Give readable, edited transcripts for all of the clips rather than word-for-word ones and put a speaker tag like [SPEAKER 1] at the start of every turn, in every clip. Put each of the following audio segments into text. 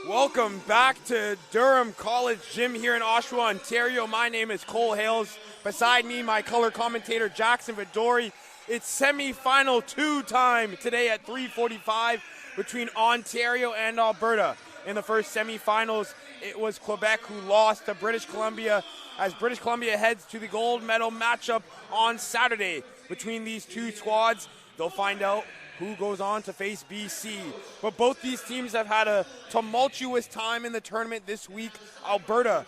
[SPEAKER 1] Welcome back to Durham College Gym here in Oshawa, Ontario. My name is Cole Hales. Beside me, my color commentator, Jackson Vidori. It's semi-final 2 time today at 3:45 between Ontario and Alberta. In the first semi-finals, it was Quebec who lost to British Columbia as British Columbia heads to the gold medal matchup on Saturday. Between these two squads, they'll find out who goes on to face BC. But both these teams have had a tumultuous time in the tournament this week. Alberta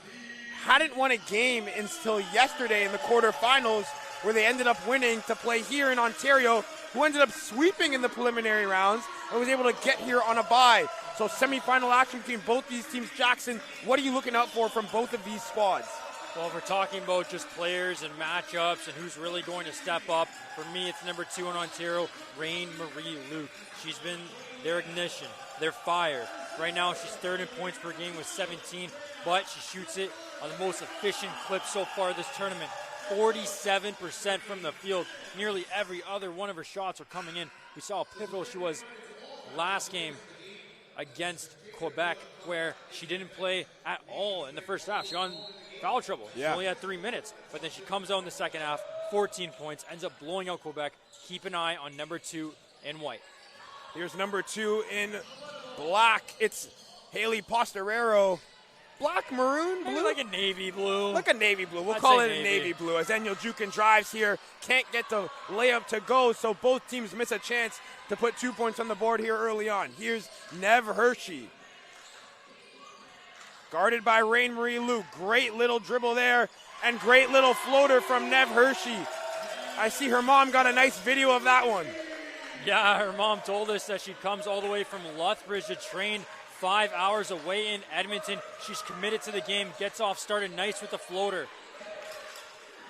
[SPEAKER 1] hadn't won a game until yesterday in the quarterfinals, where they ended up winning to play here in Ontario, who ended up sweeping in the preliminary rounds and was able to get here on a bye. So semifinal action between both these teams. Jackson, what are you looking out for from both of these squads?
[SPEAKER 2] Well, if we're talking about just players and matchups and who's really going to step up, for me it's number 2 in Ontario, Rain-Marie Luke. She's been their ignition, their fire. Right now she's third in points per game with 17, but she shoots it on the most efficient clip so far this tournament. 47% from the field. Nearly every other one of her shots are coming in. We saw how pivotal she was last game against Quebec, where she didn't play at all in the first half. She got in foul trouble. She only had 3 minutes, but then she comes out in the second half, 14 points, ends up blowing out Quebec. Keep an eye on number 2 in white.
[SPEAKER 1] Here's number 2 in black. It's Haley Postorero. Black, maroon, blue?
[SPEAKER 2] Like a navy blue.
[SPEAKER 1] Like a navy blue. We'll
[SPEAKER 2] I'd
[SPEAKER 1] call
[SPEAKER 2] say
[SPEAKER 1] it a navy blue. As Daniel Jukin drives here, can't get the layup to go, so both teams miss a chance to put 2 points on the board here early on. Here's Nev Hershey. Guarded by Rain-Marie Luke. Great little dribble there, and great little floater from Nev Hershey. I see her mom got a nice video of that one.
[SPEAKER 2] Yeah, her mom told us that she comes all the way from Lethbridge to train 5 hours away in Edmonton. She's committed to the game, gets off started nice with the floater.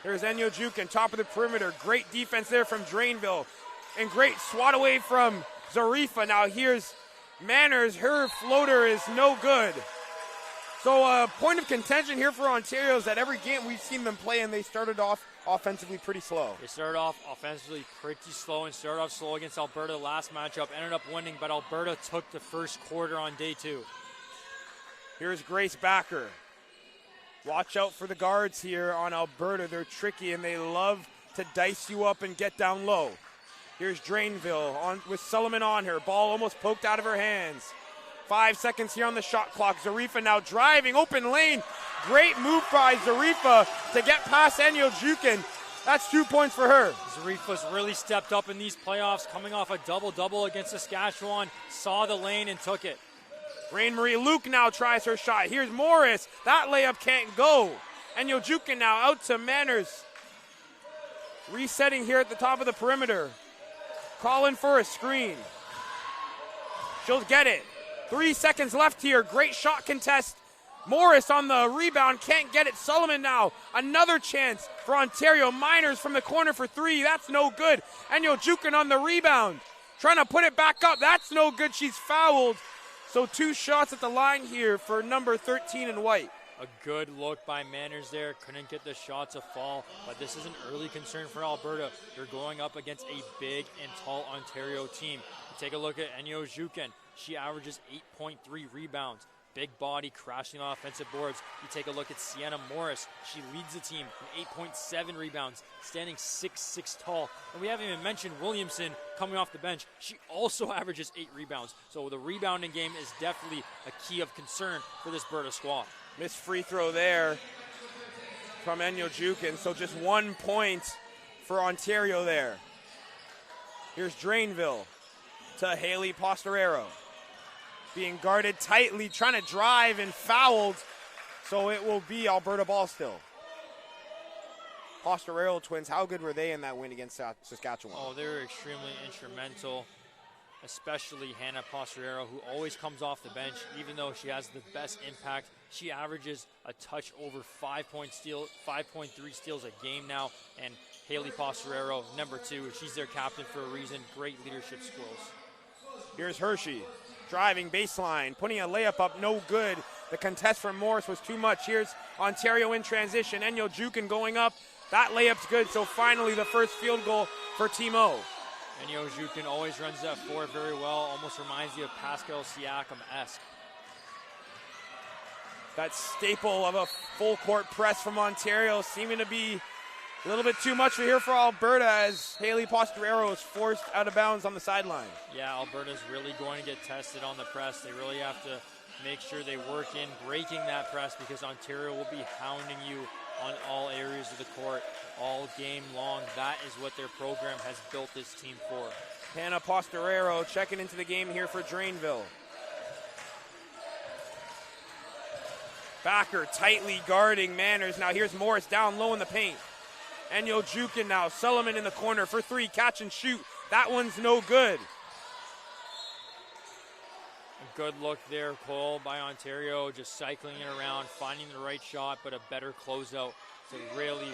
[SPEAKER 1] Here's Enyo Jukin, top of the perimeter. Great defense there from Drainville. And great swat away from Zarifa. Now here's Manners. Her floater is no good. So point of contention here for Ontario is that every game we've seen them play, and they started off offensively pretty slow.
[SPEAKER 2] They started off offensively pretty slow and started off slow against Alberta. Last matchup ended up winning, but Alberta took the first quarter on day 2.
[SPEAKER 1] Here's Grace Backer. Watch out for the guards here on Alberta. They're tricky, and they love to dice you up and get down low. Here's Drainville on, with Sullivan on her. Ball almost poked out of her hands. 5 seconds here on the shot clock. Zarifa now driving, open lane. Great move by Zarifa to get past Enyo Jukin. That's 2 points for her.
[SPEAKER 2] Zarifa's really stepped up in these playoffs, coming off a double-double against Saskatchewan. Saw the lane and took it.
[SPEAKER 1] Rain-Marie Luke now tries her shot. Here's Morris. That layup can't go. Enyo Jukin now out to Manners. Resetting here at the top of the perimeter. Calling for a screen. She'll get it. 3 seconds left here. Great shot contest. Morris on the rebound. Can't get it. Sullivan now. Another chance for Ontario. Miners from the corner for 3. That's no good. Enyo Jukin on the rebound. Trying to put it back up. That's no good. She's fouled. So 2 shots at the line here for number 13 in white.
[SPEAKER 2] A good look by Manners there. Couldn't get the shot to fall, but this is an early concern for Alberta. They're going up against a big and tall Ontario team. Take a look at Enyo Jukin. She averages 8.3 rebounds. Big body, crashing on offensive boards. You take a look at Sienna Morris. She leads the team with 8.7 rebounds, standing 6'6" tall. And we haven't even mentioned Williamson coming off the bench. She also averages 8 rebounds. So the rebounding game is definitely a key of concern for this Berta squad.
[SPEAKER 1] Missed free throw there from Enyo Jukin. So just 1 point for Ontario there. Here's Drainville to Haley Postorero. Being guarded tightly, trying to drive and fouled. So it will be Alberta ball still. Postorero twins, how good were they in that win against Saskatchewan?
[SPEAKER 2] Oh, they were extremely instrumental, especially Hannah Postorero, who always comes off the bench. Even though she has the best impact, she averages a touch over 5.3 steals a game now. And Haley Postorero, number 2, she's their captain for a reason. Great leadership skills.
[SPEAKER 1] Here's Hershey. Driving baseline, putting a layup up, no good. The contest from Morris was too much. Here's Ontario in transition. Enyo Jukin going up. That layup's good, so finally the first field goal for Team O.
[SPEAKER 2] Enyo Jukin always runs that floor very well. Almost reminds you of Pascal Siakam-esque.
[SPEAKER 1] That staple of a full court press from Ontario seeming to be a little bit too much here for Alberta as Haley Postorero is forced out of bounds on the sideline.
[SPEAKER 2] Yeah, Alberta's really going to get tested on the press. They really have to make sure they work in breaking that press because Ontario will be hounding you on all areas of the court all game long. That is what their program has built this team for.
[SPEAKER 1] Hannah Postorero checking into the game here for Drainville. Backer tightly guarding Manners. Now here's Morris down low in the paint. Enyo Jukin now. Sullivan in the corner for three. Catch and shoot. That one's no good.
[SPEAKER 2] A good look there, Cole, by Ontario. Just cycling it around, finding the right shot, but a better closeout to really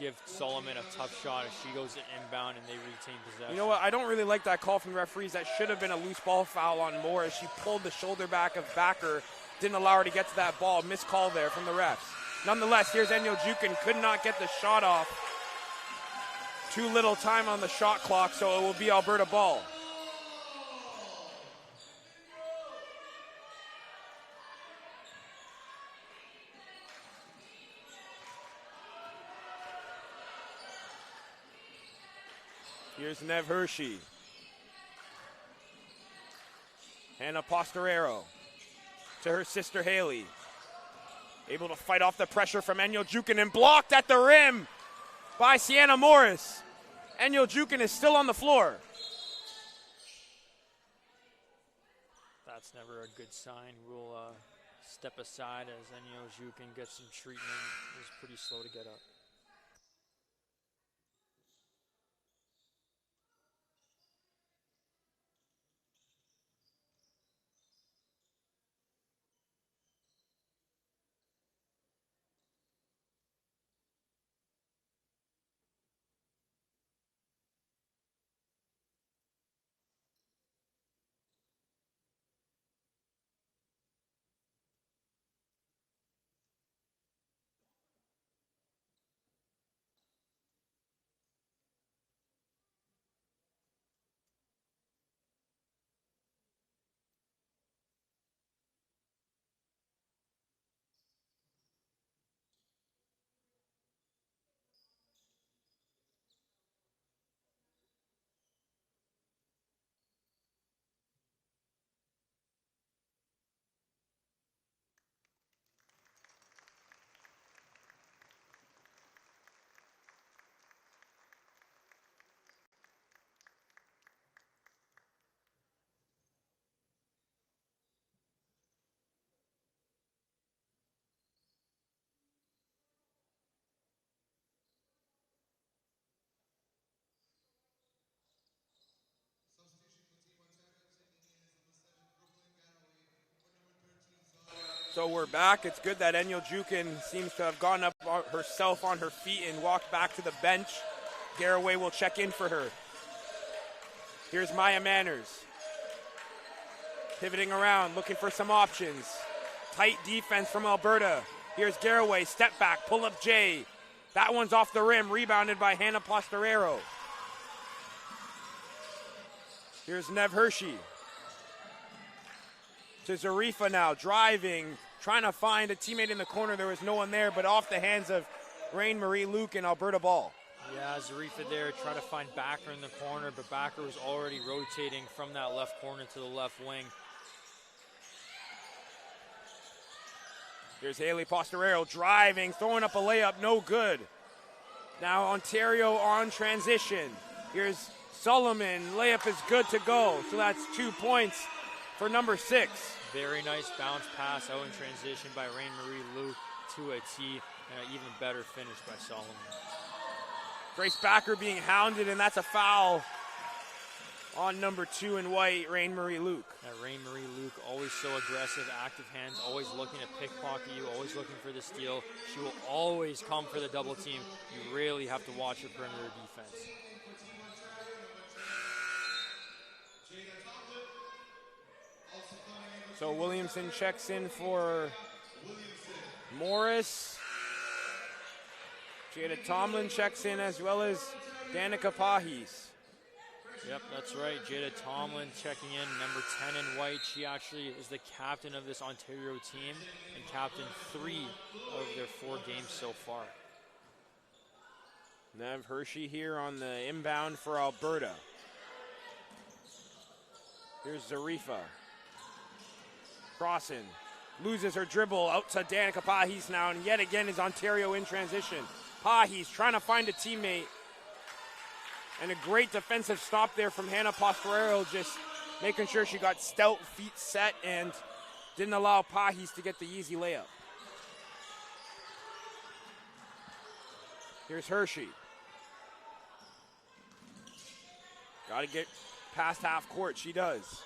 [SPEAKER 2] give Solomon a tough shot as she goes inbound and they retain possession.
[SPEAKER 1] You know what? I don't really like that call from the referees. That should have been a loose ball foul on Morris. She pulled the shoulder back of Backer. Didn't allow her to get to that ball. Missed call there from the refs. Nonetheless, here's Enyo Jukin. Could not get the shot off. Too little time on the shot clock, so it will be Alberta ball. Here's Nev Hershey. Hannah Postorero to her sister Haley. Able to fight off the pressure from Enyo Jukin and blocked at the rim by Sienna Morris. Enyo Jukin is still on the floor.
[SPEAKER 2] That's never a good sign. We'll step aside as Enyo Jukin gets some treatment. It was pretty slow to get up.
[SPEAKER 1] So we're back. It's good that Enyo Jukin seems to have gone up herself on her feet and walked back to the bench. Garraway will check in for her. Here's Maya Manners. Pivoting around, looking for some options. Tight defense from Alberta. Here's Garraway, step back, pull up J. That one's off the rim, rebounded by Hannah Postorero. Here's Nev Hershey. To Zarifa now, driving, trying to find a teammate in the corner. There was no one there, but off the hands of Rain Marie Luke and Alberta ball.
[SPEAKER 2] Yeah, Zarifa there, trying to find Backer in the corner, but Backer was already rotating from that left corner to the left wing.
[SPEAKER 1] Here's Haley Postorero driving, throwing up a layup, no good. Now Ontario on transition. Here's Solomon, layup is good to go. So that's 2 points for number 6.
[SPEAKER 2] Very nice bounce pass out in transition by Rain Marie Luke to a T, and an even better finish by Solomon.
[SPEAKER 1] Grace Backer being hounded, and that's a foul on number 2 in white, Rain Marie Luke.
[SPEAKER 2] Rain Marie Luke, always so aggressive, active hands, always looking to pickpocket you, always looking for the steal. She will always come for the double team. You really have to watch her perimeter defense.
[SPEAKER 1] So Williamson checks in for Morris. Jada Tomlin checks in as well as Danica Pahis.
[SPEAKER 2] Yep, that's right. Jada Tomlin checking in, number 10 in white. She actually is the captain of this Ontario team and captained 3 of their 4 games so far.
[SPEAKER 1] Nev Hershey here on the inbound for Alberta. Here's Zarifa. Crossing. Loses her dribble out to Danica Pahis now, and yet again is Ontario in transition. Pahis trying to find a teammate. And a great defensive stop there from Hannah Pastorero, just making sure she got stout feet set and didn't allow Pahis to get the easy layup. Here's Hershey. Got to get past half court. She does.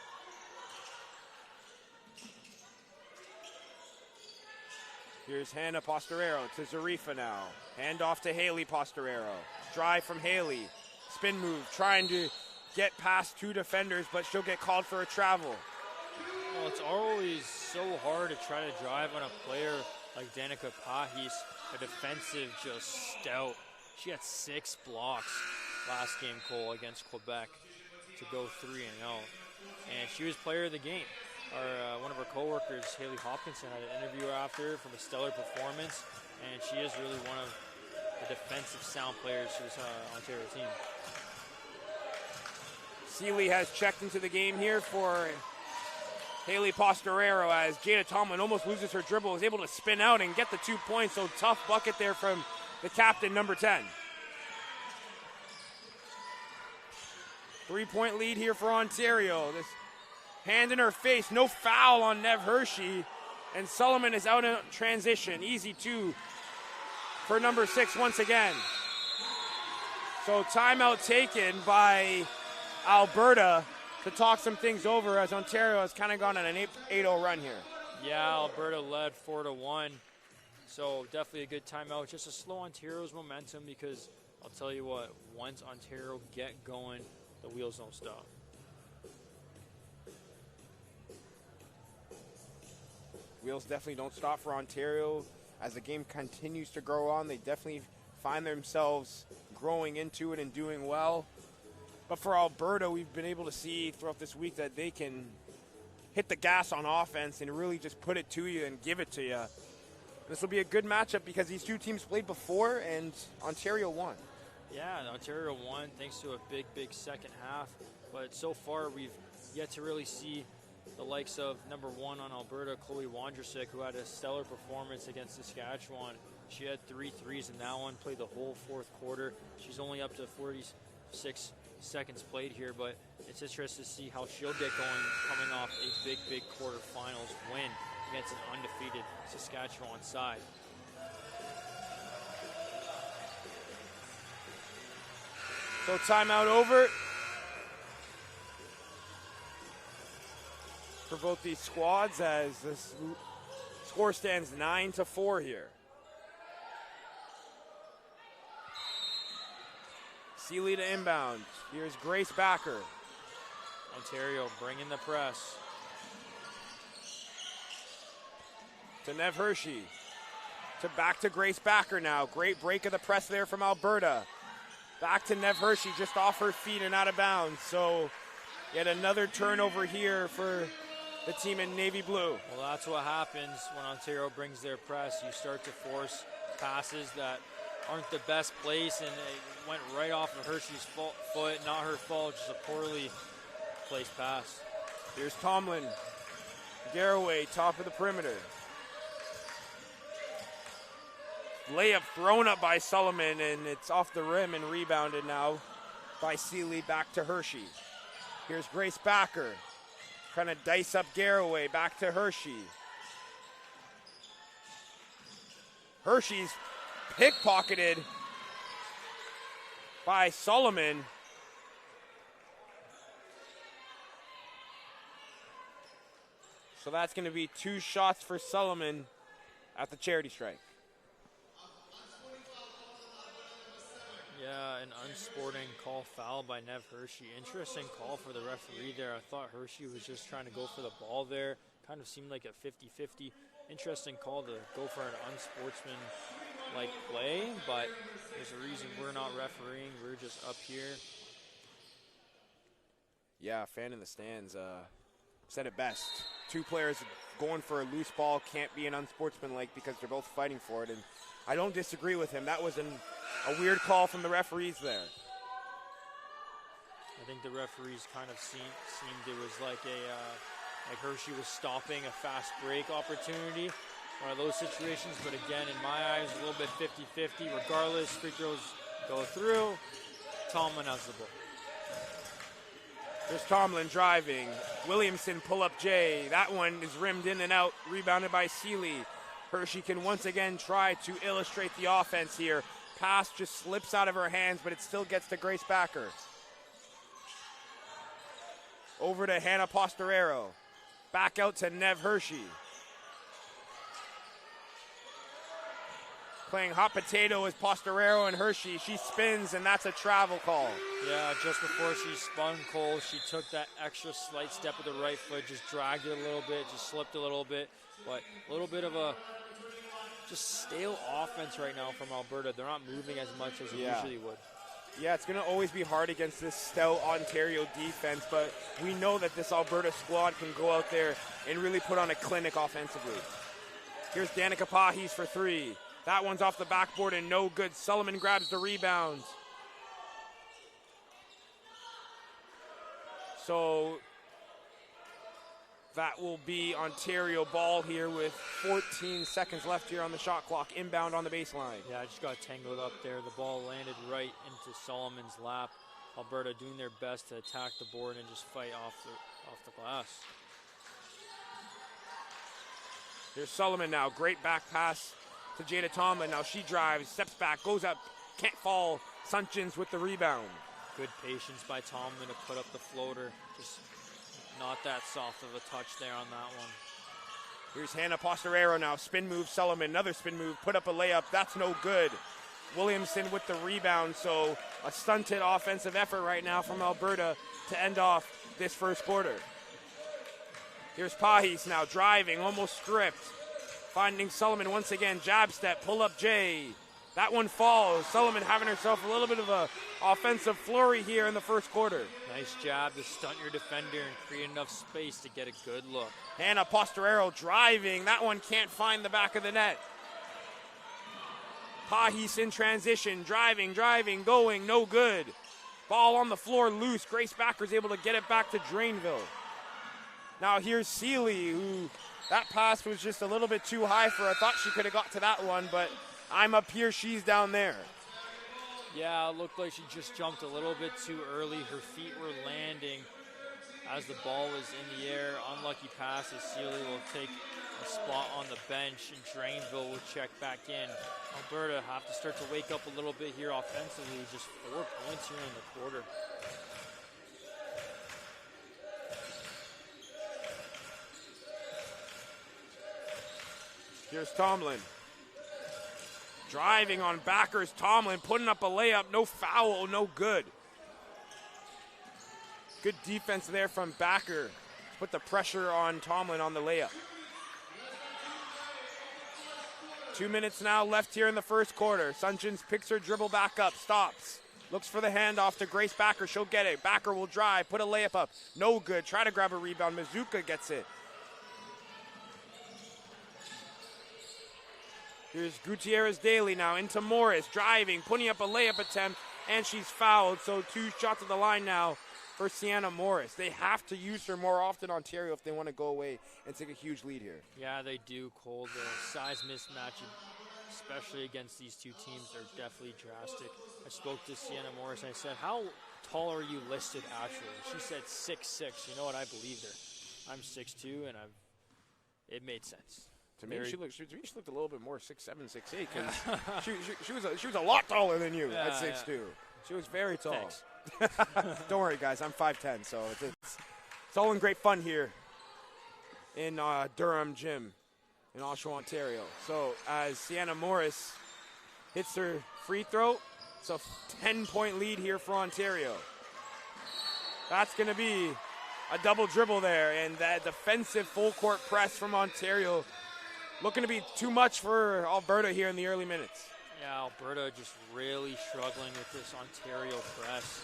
[SPEAKER 1] Here's Hannah Pastorero to Zarifa now. Hand off to Haley Pastorero. Drive from Haley. Spin move, trying to get past 2 defenders, but she'll get called for a travel.
[SPEAKER 2] Well, it's always so hard to try to drive on a player like Danica Pahis, a defensive, just stout. She had 6 blocks last game, Cole, against Quebec to go 3-0. And she was player of the game. One of our coworkers, Haley Hopkinson, had an interview after from a stellar performance, and she is really one of the defensive sound players to this Ontario team.
[SPEAKER 1] Seeley has checked into the game here for Haley Pastorero as Jada Tomlin almost loses her dribble, is able to spin out and get the 2 points. So tough bucket there from the captain, number 10. 3-point lead here for Ontario. This hand in her face, no foul on Nev Hershey, and Solomon is out in transition. Easy 2 for number 6 once again. So timeout taken by Alberta to talk some things over as Ontario has kind of gone on an 8-0 run here.
[SPEAKER 2] Yeah, Alberta led 4-1. So definitely a good timeout. Just to slow Ontario's momentum because I'll tell you what, once Ontario get going, the wheels don't stop.
[SPEAKER 1] Wheels definitely don't stop for Ontario. As the game continues to grow on, they definitely find themselves growing into it and doing well. But for Alberta, we've been able to see throughout this week that they can hit the gas on offense and really just put it to you and give it to you. This will be a good matchup because these 2 teams played before and Ontario won.
[SPEAKER 2] Yeah, Ontario won thanks to a big, big second half. But so far, we've yet to really see the likes of number 1 on Alberta, Chloe Wondrusik, who had a stellar performance against Saskatchewan. She had 3 threes in that one, played the whole 4th quarter. She's only up to 46 seconds played here, but it's interesting to see how she'll get going coming off a big, big quarterfinals win against an undefeated Saskatchewan side.
[SPEAKER 1] So timeout over for both these squads as this score stands 9-4 here. Seeley to inbound. Here's Grace Backer.
[SPEAKER 2] Ontario bringing the press.
[SPEAKER 1] To Nev Hershey. Back to Grace Backer now. Great break of the press there from Alberta. Back to Nev Hershey, just off her feet and out of bounds. So yet another turnover here for the team in navy blue.
[SPEAKER 2] Well, that's what happens when Ontario brings their press. You start to force passes that aren't the best place, and it went right off of Hershey's foot. Not her fault, just a poorly placed pass.
[SPEAKER 1] Here's Tomlin. Garraway, top of the perimeter. Layup thrown up by Solomon, and it's off the rim and rebounded now by Seeley. Back to Hershey. Here's Grace Backer. Trying to dice up Garraway. Back to Hershey. Hershey's pickpocketed by Solomon. So that's going to be 2 shots for Solomon at the charity strike.
[SPEAKER 2] Yeah, an unsporting call foul by Nev Hershey. Interesting call for the referee there. I thought Hershey was just trying to go for the ball there. Kind of seemed like a 50-50. Interesting call to go for an unsportsman-like play, but there's a reason we're not refereeing. We're just up here.
[SPEAKER 1] Yeah, a fan in the stands said it best. Two players going for a loose ball can't be an unsportsmanlike because they're both fighting for it, and I don't disagree with him. That was a weird call from the referees there.
[SPEAKER 2] I think the referees kind of seemed it was like like Hershey was stopping a fast break opportunity, one of those situations. But again, in my eyes, a little bit 50-50. Regardless, free throws go through. Tomlin has the ball.
[SPEAKER 1] There's Tomlin driving. Williamson pull up J. That one is rimmed in and out, rebounded by Seeley. Hershey can once again try to illustrate the offense here. Pass just slips out of her hands, but it still gets to Grace Backer. Over to Hannah Postorero. Back out to Nev Hershey. Playing hot potato is Postorero and Hershey. She spins, and that's a travel call.
[SPEAKER 2] Yeah, just before she spun Cole, she took that extra slight step with the right foot, just dragged it a little bit, just slipped a little bit. But a little bit of a just stale offense right now from Alberta. They're not moving as much as they usually would.
[SPEAKER 1] Yeah, it's going to always be hard against this stout Ontario defense, but we know that this Alberta squad can go out there and really put on a clinic offensively. Here's Danica Pahis for three. That one's off the backboard and no good. Sullivan grabs the rebound. So that will be Ontario ball here with 14 seconds left here on the shot clock. Inbound on the baseline.
[SPEAKER 2] Yeah, I just got tangled up there. The ball landed right into Solomon's lap. Alberta doing their best to attack the board and just fight off the glass.
[SPEAKER 1] Here's Sullivan now. Great back pass to Jada Tomlin. Now she drives, steps back, goes up, can't fall. Sunchins with the rebound.
[SPEAKER 2] Good patience by Tomlin to put up the floater. Just not that soft of a touch there on that one.
[SPEAKER 1] Here's Hannah Postorero now. Spin move, Sullivan. Another spin move. Put up a layup. That's no good. Williamson with the rebound. So a stunted offensive effort right now from Alberta to end off this first quarter. Here's Pahis now driving, almost stripped. Finding Sullivan once again. Jab step, pull up J. That one falls. Sullivan having herself a little bit of a offensive flurry here in the first quarter.
[SPEAKER 2] Nice job to stunt your defender and create enough space to get a good look.
[SPEAKER 1] Hannah Postorero driving. That one can't find the back of the net. Pahis in transition. Driving, going, no good. Ball on the floor loose. Grace Backer's able to get it back to Drainville. Now here's Seeley, who that pass was just a little bit too high for her. I thought she could have got to that one, but I'm up here, she's down there.
[SPEAKER 2] Yeah, it looked like she just jumped a little bit too early. Her feet were landing as the ball was in the air. Unlucky passes. Seeley will take a spot on the bench, and Drainville will check back in. Alberta have to start to wake up a little bit here offensively. Just 4 points here in the quarter.
[SPEAKER 1] Here's Tomlin. Driving on backers, Tomlin putting up a layup, no foul, no good. Good defense there from Backer. Put the pressure on Tomlin on the layup. 2 minutes now left here in the first quarter. Sunchins picks her dribble back up, stops. Looks for the handoff to Grace Backer, she'll get it. Backer will drive, put a layup up, no good. Try to grab a rebound, Mizuka gets it. Here's Gutierrez Daly now into Morris, driving, putting up a layup attempt, and she's fouled. So 2 shots at the line now for Sienna Morris. They have to use her more often, Ontario, if they want to go away and take a huge lead here.
[SPEAKER 2] Yeah, they do, Cole. The size mismatch, especially against these two teams, are definitely drastic. I spoke to Sienna Morris, and I said, how tall are you listed actually? She said 6'6". You know what? I believed her. I'm 6'2", and it made sense.
[SPEAKER 1] To me, she looked a little bit more 6'7", 6'8", because she was a lot taller than you at 6'2". Yeah. She was very tall. Don't worry, guys. I'm 5'10", so it's all in great fun here in Durham Gym in Oshawa, Ontario. So as Sienna Morris hits her free throw, it's a 10-point lead here for Ontario. That's going to be a double dribble there, and that defensive full-court press from Ontario looking to be too much for Alberta here in the early minutes.
[SPEAKER 2] Yeah, Alberta just really struggling with this Ontario press.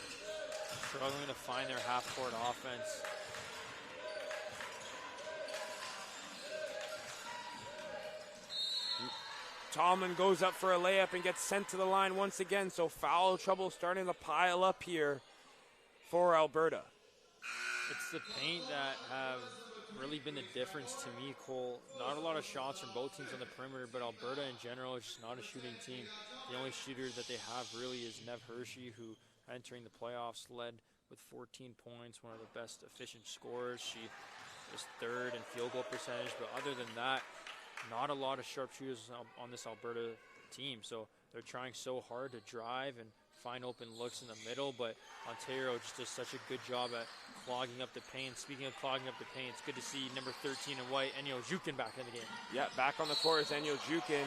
[SPEAKER 2] struggling to find their half-court offense.
[SPEAKER 1] Tomlin goes up for a layup and gets sent to the line once again, so foul trouble starting to pile up here for Alberta.
[SPEAKER 2] It's the paint that have really been the difference to me, Cole. Not a lot of shots from both teams on the perimeter, but Alberta in general is just not a shooting team. The only shooter that they have really is Nev Hershey, who entering the playoffs led with 14 points, one of the best efficient scorers. She was third in field goal percentage, but other than that, not a lot of sharpshooters on this Alberta team. So they're trying so hard to drive and find open looks in the middle, but Ontario just does such a good job at clogging up the paint. Speaking of clogging up the paint, it's good to see number 13 in white, Enyo Jukin, back in the game. Yeah,
[SPEAKER 1] back on the court is Enyo Jukin.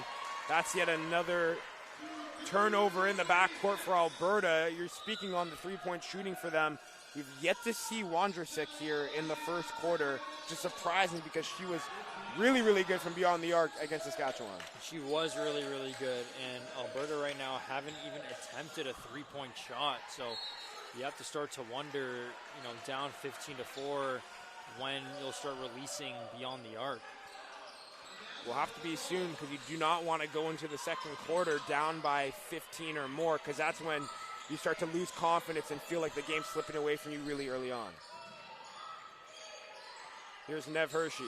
[SPEAKER 1] That's yet another turnover in the backcourt for Alberta. You're speaking on the three-point shooting for them. We've yet to see Wondrusik here in the first quarter. Just surprising because she was really, really good from beyond the arc against Saskatchewan.
[SPEAKER 2] She was really, really good, and Alberta right now haven't even attempted a three-point shot. So you have to start to wonder, down 15-4, when you'll start releasing beyond the arc.
[SPEAKER 1] Will have to be soon, because you do not want to go into the second quarter down by 15 or more, because that's when you start to lose confidence and feel like the game's slipping away from you really early on. Here's Nev Hershey.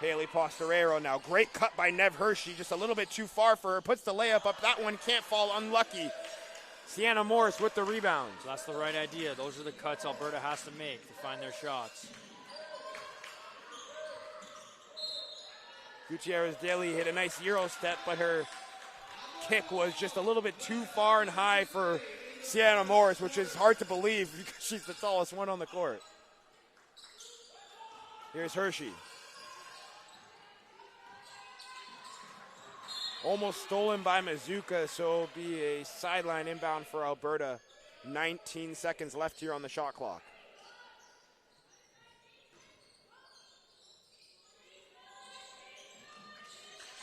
[SPEAKER 1] Haley Postorero now. Great cut by Nev Hershey, just a little bit too far for her. Puts the layup up. That one can't fall. Unlucky. Sienna Morris with the rebound.
[SPEAKER 2] So that's the right idea. Those are the cuts Alberta has to make to find their shots.
[SPEAKER 1] Gutierrez Daly hit a nice Euro step, but her kick was just a little bit too far and high for Sienna Morris, which is hard to believe because she's the tallest one on the court. Here's Hershey. Almost stolen by Mazuka, so it'll be a sideline inbound for Alberta. 19 seconds left here on the shot clock.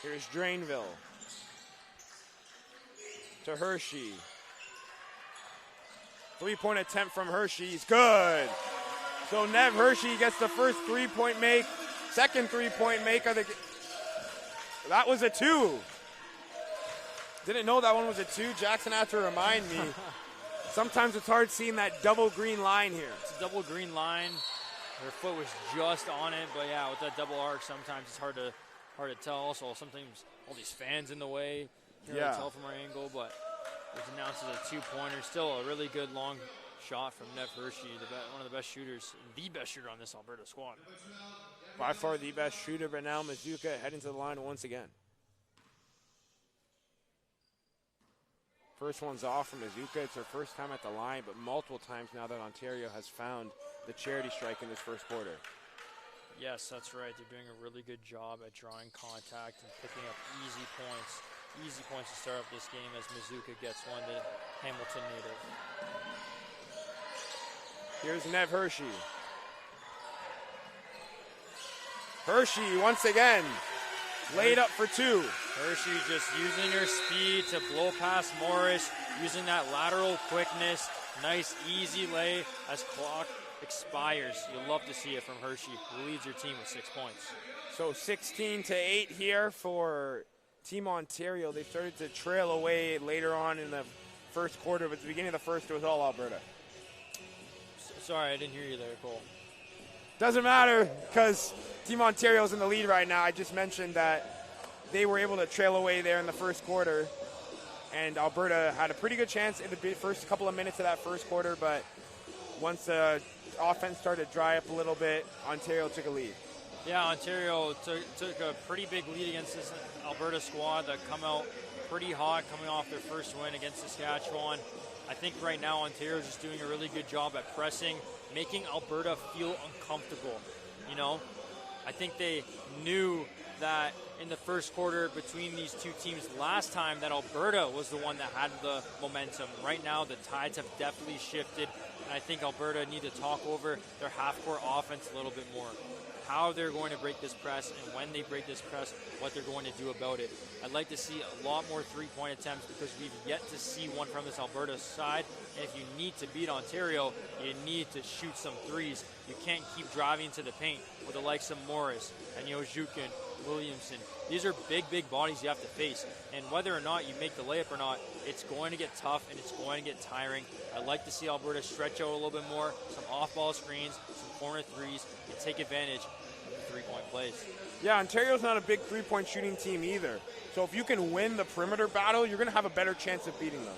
[SPEAKER 1] Here's Drainville. To Hershey. Three-point attempt from Hershey is good. So Nev Hershey gets the first three-point make. Second three-point make of the game. That was a two. Didn't know that one was a two. Jackson had to remind me. Sometimes it's hard seeing that double green line here.
[SPEAKER 2] It's a double green line. Her foot was just on it, but yeah, with that double arc, sometimes it's hard to tell. Also, sometimes all these fans in the way. Can't really tell from our angle, but it was announced as a two-pointer. Still a really good long shot from Nev Hershey, one of the best shooters, the best shooter on this Alberta squad.
[SPEAKER 1] By far the best shooter, but now Mazuka heading to the line once again. First one's off from Mazuka. It's her first time at the line, but multiple times now that Ontario has found the charity strike in this first quarter.
[SPEAKER 2] Yes, that's right. They're doing a really good job at drawing contact and picking up easy points. Easy points to start up this game as Mazuka gets one, the Hamilton native.
[SPEAKER 1] Here's Nev Hershey. Hershey once again laid up for two.
[SPEAKER 2] Hershey just using her speed to blow past Morris, using that lateral quickness. Nice, easy lay as clock expires. You'll love to see it from Hershey, who leads her team with 6 points.
[SPEAKER 1] So 16-8 here for Team Ontario. They started to trail away later on in the first quarter, but at the beginning of the first, it was all Alberta.
[SPEAKER 2] Sorry, I didn't hear you there, Cole.
[SPEAKER 1] Doesn't matter because Team Ontario's in the lead right now. I just mentioned that they were able to trail away there in the first quarter, and Alberta had a pretty good chance in the first couple of minutes of that first quarter, but once the offense started to dry up a little bit, Ontario took a lead.
[SPEAKER 2] Yeah, Ontario took a pretty big lead against this Alberta squad that come out pretty hot coming off their first win against Saskatchewan. I think right now Ontario is just doing a really good job at pressing, making Alberta feel uncomfortable. I think they knew that in the first quarter between these two teams last time that Alberta was the one that had the momentum. Right now the tides have definitely shifted, and I think Alberta need to talk over their half-court offense a little bit more. how they're going to break this press, and when they break this press, what they're going to do about it. I'd like to see a lot more three-point attempts because we've yet to see one from this Alberta side. And if you need to beat Ontario, you need to shoot some threes. You can't keep driving to the paint with the likes of Morris and Jojukin, Williamson. These are big, big bodies you have to face. And whether or not you make the layup or not, it's going to get tough and it's going to get tiring. I'd like to see Alberta stretch out a little bit more, some off-ball screens, some corner threes, and take advantage of the three-point plays.
[SPEAKER 1] Yeah, Ontario's not a big three-point shooting team either. So if you can win the perimeter battle, you're going to have a better chance of beating them.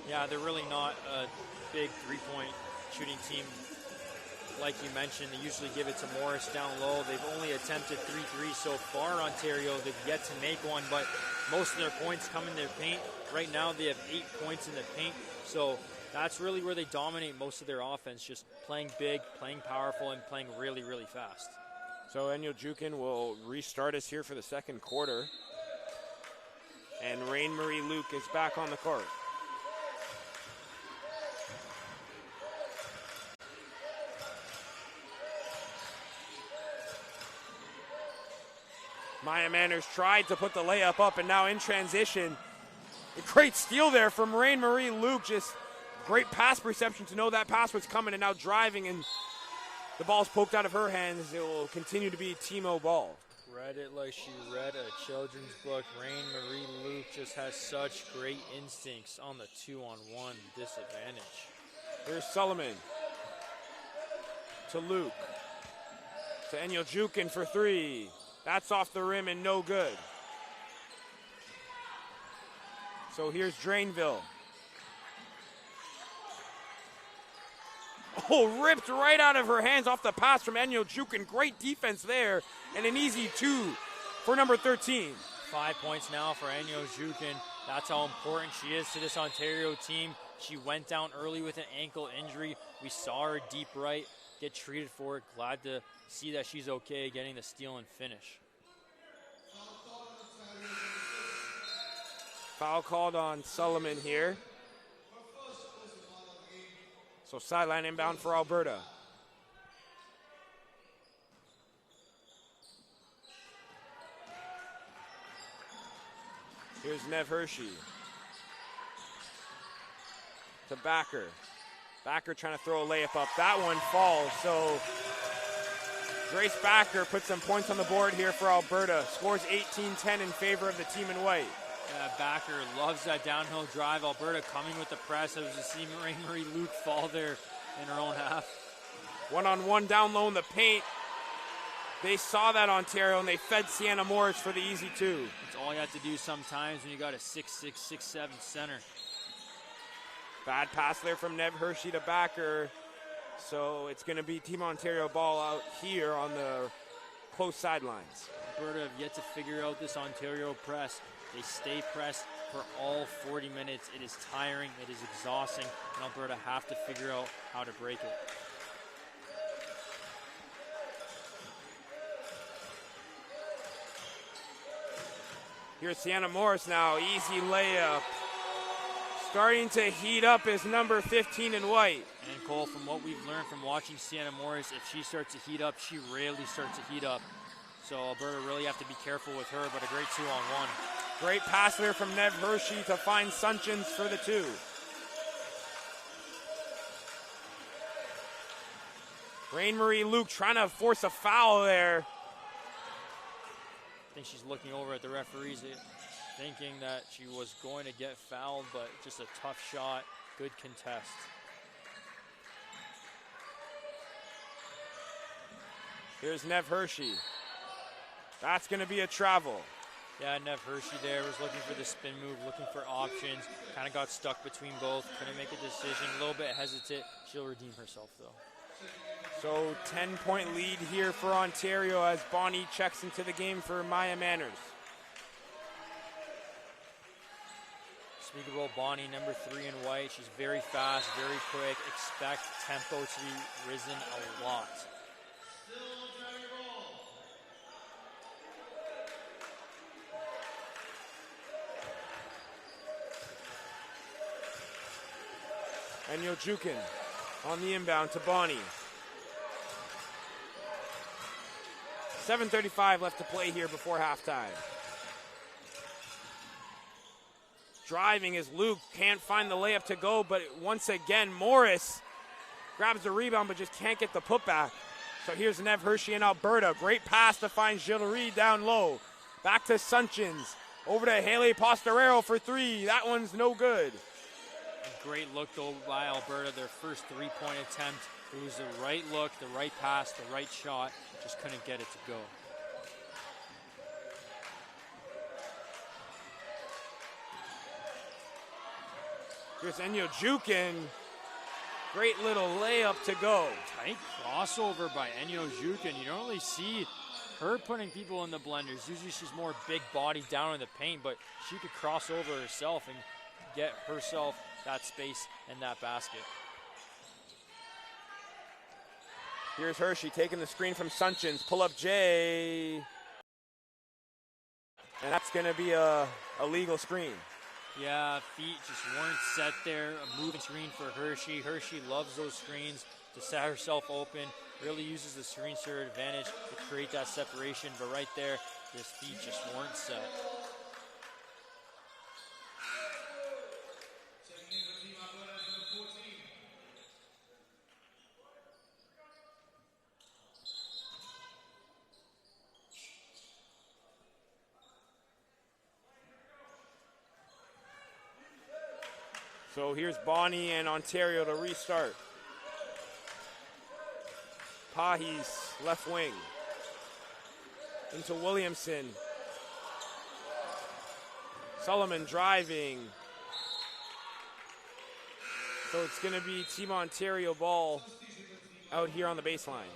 [SPEAKER 2] Yeah, they're really not a big three-point shooting team. Like you mentioned, they usually give it to Morris down low. They've only attempted 3 threes so far in Ontario. They've yet to make one, but most of their points come in their paint. Right now they have 8 points in the paint, so that's really where they dominate most of their offense, just playing big, playing powerful, and playing really, really fast.
[SPEAKER 1] So Jojukin will restart us here for the second quarter. And Rain-Marie Luke is back on the court. Maya Manners tried to put the layup up, and now in transition. A great steal there from Rain-Marie Luke. Just great pass perception to know that pass was coming, and now driving, and the ball's poked out of her hands. It will continue to be Timo ball.
[SPEAKER 2] Read it like she read a children's book. Rain-Marie Luke just has such great instincts on the 2-on-1 disadvantage.
[SPEAKER 1] Here's Sullivan to Luke. To Jojukin for 3. That's off the rim and no good. So here's Drainville. Oh, ripped right out of her hands off the pass from Jojukin. Great defense there, and an easy 2 for number 13.
[SPEAKER 2] 5 points now for Jojukin. That's how important she is to this Ontario team. She went down early with an ankle injury. We saw her deep right, get treated for it. Glad to see that she's okay getting the steal and finish.
[SPEAKER 1] Foul called on Sullivan here. So sideline inbound for Alberta. Here's Nev Hershey. To Backer. Backer trying to throw a layup up. That one falls. So Grace Backer puts some points on the board here for Alberta. Scores 18-10 in favor of the team in white.
[SPEAKER 2] Backer loves that downhill drive. Alberta coming with the press. As you see Rain-Marie Luke fall there in her own half.
[SPEAKER 1] One-on-one down low in the paint. They saw that Ontario, and they fed Sienna Morris for the easy 2.
[SPEAKER 2] It's all you have to do sometimes when you got a 6'6", 6'7" center.
[SPEAKER 1] Bad pass there from Nev Hershey to Backer. So it's going to be Team Ontario ball out here on the close sidelines.
[SPEAKER 2] Alberta have yet to figure out this Ontario press. They stay pressed for all 40 minutes. It is tiring, it is exhausting, and Alberta have to figure out how to break it.
[SPEAKER 1] Here's Sienna Morris now, easy layup. Starting to heat up is number 15 in white.
[SPEAKER 2] And Cole, from what we've learned from watching Sienna Morris, if she starts to heat up, she rarely starts to heat up. So Alberta really have to be careful with her, but a great 2-on-1.
[SPEAKER 1] Great pass there from Nev Hershey to find Sunchins for the 2. Rain-Marie Luke trying to force a foul there.
[SPEAKER 2] I think she's looking over at the referees, thinking that she was going to get fouled, but just a tough shot, good contest.
[SPEAKER 1] Here's Nev Hershey. That's going to be a travel.
[SPEAKER 2] Yeah, Nev Hershey there was looking for the spin move, looking for options. Kind of got stuck between both, couldn't make a decision. A little bit hesitant. She'll redeem herself, though.
[SPEAKER 1] So 10-point lead here for Ontario as Bonnie checks into the game for Maya Manners.
[SPEAKER 2] Speaking about Bonnie, number 3 in white. She's very fast, very quick. Expect tempo to be risen a lot. And Jojukin on the inbound to Bonnie.
[SPEAKER 1] 7:35 left to play here before halftime. Driving is Luke, can't find the layup to go, but once again, Morris grabs the rebound but just can't get the putback. So here's Nev Hershey in Alberta. Great pass to find Gillery down low. Back to Sunchins. Over to Haley Postorero for three. That one's no good.
[SPEAKER 2] Great look though by Alberta, their first three-point attempt. It was the right look, the right pass, the right shot. Just couldn't get it to go.
[SPEAKER 1] Here's Enyo Jukin. Great little layup to go.
[SPEAKER 2] Tight crossover by Enyo Jukin. You don't really see her putting people in the blenders. Usually she's more big body down in the paint, but she could cross over herself and get herself that space and that basket.
[SPEAKER 1] Here's Hershey taking the screen from Sunchins. Pull up Jay. And that's going to be a legal screen.
[SPEAKER 2] Yeah, feet just weren't set there. A moving screen for Hershey. Hershey loves those screens to set herself open. Really uses the screens to her advantage to create that separation. But right there, his feet just weren't set.
[SPEAKER 1] So here's Bonnie and Ontario to restart. Pahis, left wing. Into Williamson. Solomon driving. So it's going to be Team Ontario ball out here on the baseline.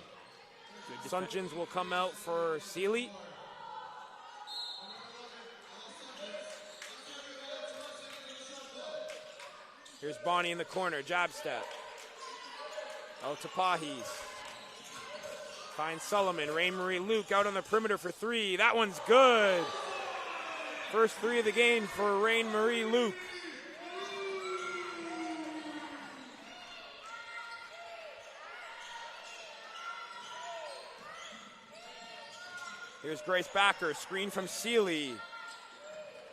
[SPEAKER 1] Sunchins will come out for Seeley. Here's Bonnie in the corner, jab step. Out to Pahis. Finds Solomon, Rain-Marie Luke out on the perimeter for three. That one's good. First three of the game for Rain-Marie Luke. Here's Grace Backer, screen from Seeley.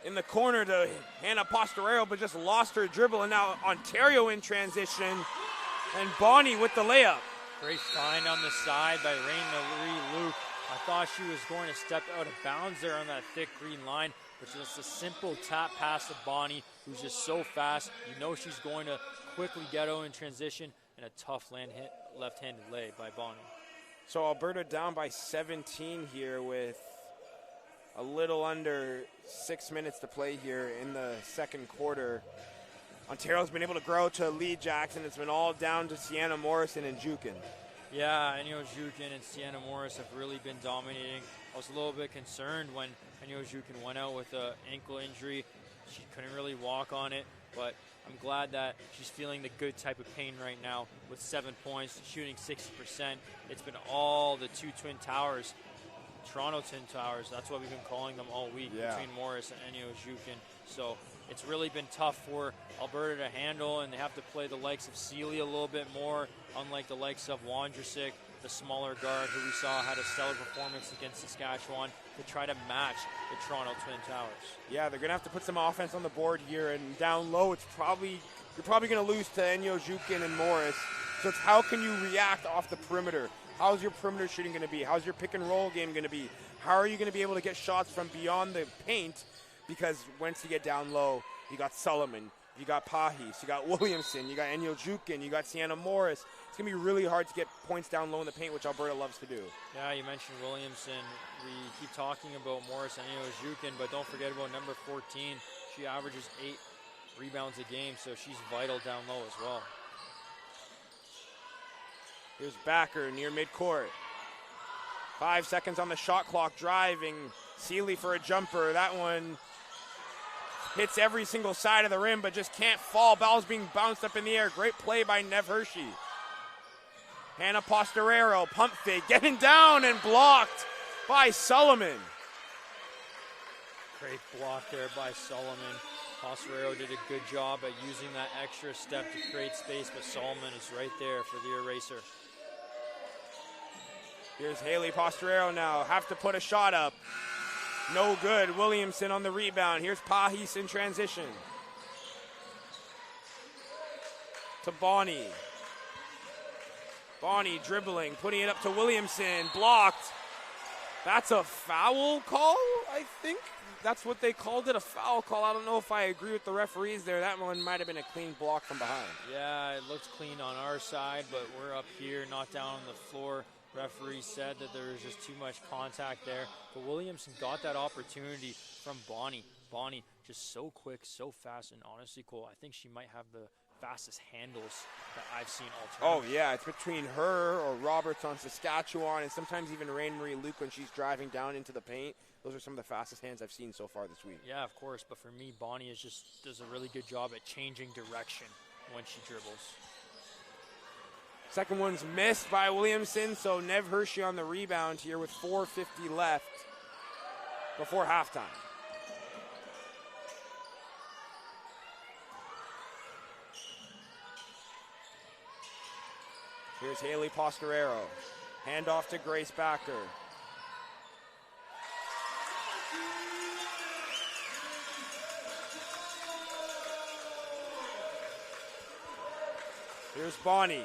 [SPEAKER 1] In the corner to Hannah Postorero, but just lost her dribble, and now Ontario in transition, and Bonnie with the layup.
[SPEAKER 2] Great find on the side by Rain-Marie Luke. I thought she was going to step out of bounds there on that thick green line, but just a simple tap pass to Bonnie, who's just so fast. You know she's going to quickly get out in transition, and a tough left-handed lay by Bonnie.
[SPEAKER 1] So Alberta down by 17 here with a little under 6 minutes to play here in the second quarter. Ontario's been able to grow to lead Jackson. It's been all down to Sienna Morrison and Jukin.
[SPEAKER 2] Yeah, Enyo Jukin and Sienna Morris have really been dominating. I was a little bit concerned when Enyo Jukin went out with an ankle injury. She couldn't really walk on it, but I'm glad that she's feeling the good type of pain right now with 7 points, shooting 60%. It's been all the two Twin Towers, Toronto Twin Towers. That's what we've been calling them all week, between Morris and Enyo Jukin. So it's really been tough for Alberta to handle, and they have to play the likes of Seeley a little bit more, unlike the likes of Wondrusik, the smaller guard who we saw had a stellar performance against Saskatchewan, to try to match the Toronto Twin Towers.
[SPEAKER 1] Yeah, they're going to have to put some offense on the board here, and down low, you're probably going to lose to Enyo Jukin and Morris. So it's how can you react off the perimeter? How's your perimeter shooting going to be? How's your pick and roll game going to be? How are you going to be able to get shots from beyond the paint? Because once you get down low, you got Solomon, you got Pahis, you got Williamson, you got Enyo Jukin, you got Sienna Morris. It's going to be really hard to get points down low in the paint, which Alberta loves to do. Yeah,
[SPEAKER 2] you mentioned Williamson. We keep talking about Morris and Enyo Jukin, but don't forget about number 14. She averages 8 rebounds a game, so she's vital down low as well.
[SPEAKER 1] Here's Backer near midcourt. 5 seconds on the shot clock, driving. Seeley for a jumper. That one hits every single side of the rim, but just can't fall. Ball's being bounced up in the air. Great play by Nev Hershey. Hannah Postorero, pump fake, getting down and blocked by Solomon.
[SPEAKER 2] Great block there by Solomon. Postorero did a good job at using that extra step to create space, but Solomon is right there for the eraser.
[SPEAKER 1] Here's Haley Postorero now. Have to put a shot up. No good. Williamson on the rebound. Here's Pahis in transition. To Bonnie. Bonnie dribbling, putting it up to Williamson. Blocked. That's a foul call, I think. That's what they called it, a foul call. I don't know if I agree with the referees there. That one might have been a clean block from behind.
[SPEAKER 2] Yeah, it looks clean on our side, but we're up here, not down on the floor. Referee said that there was just too much contact there. But Williamson got that opportunity from Bonnie. Bonnie just so quick, so fast, and honestly, Cole, I think she might have the fastest handles that I've seen all time.
[SPEAKER 1] Oh, yeah, it's between her or Roberts on Saskatchewan, and sometimes even Rain Marie Luke when she's driving down into the paint. Those are some of the fastest hands I've seen so far this week.
[SPEAKER 2] Yeah, of course, but for me, Bonnie does a really good job at changing direction when she dribbles.
[SPEAKER 1] Second one's missed by Williamson, so Nev Hershey on the rebound here with 4:50 left before halftime. Here's Haley Postorero. Handoff to Grace Backer. Here's Bonnie.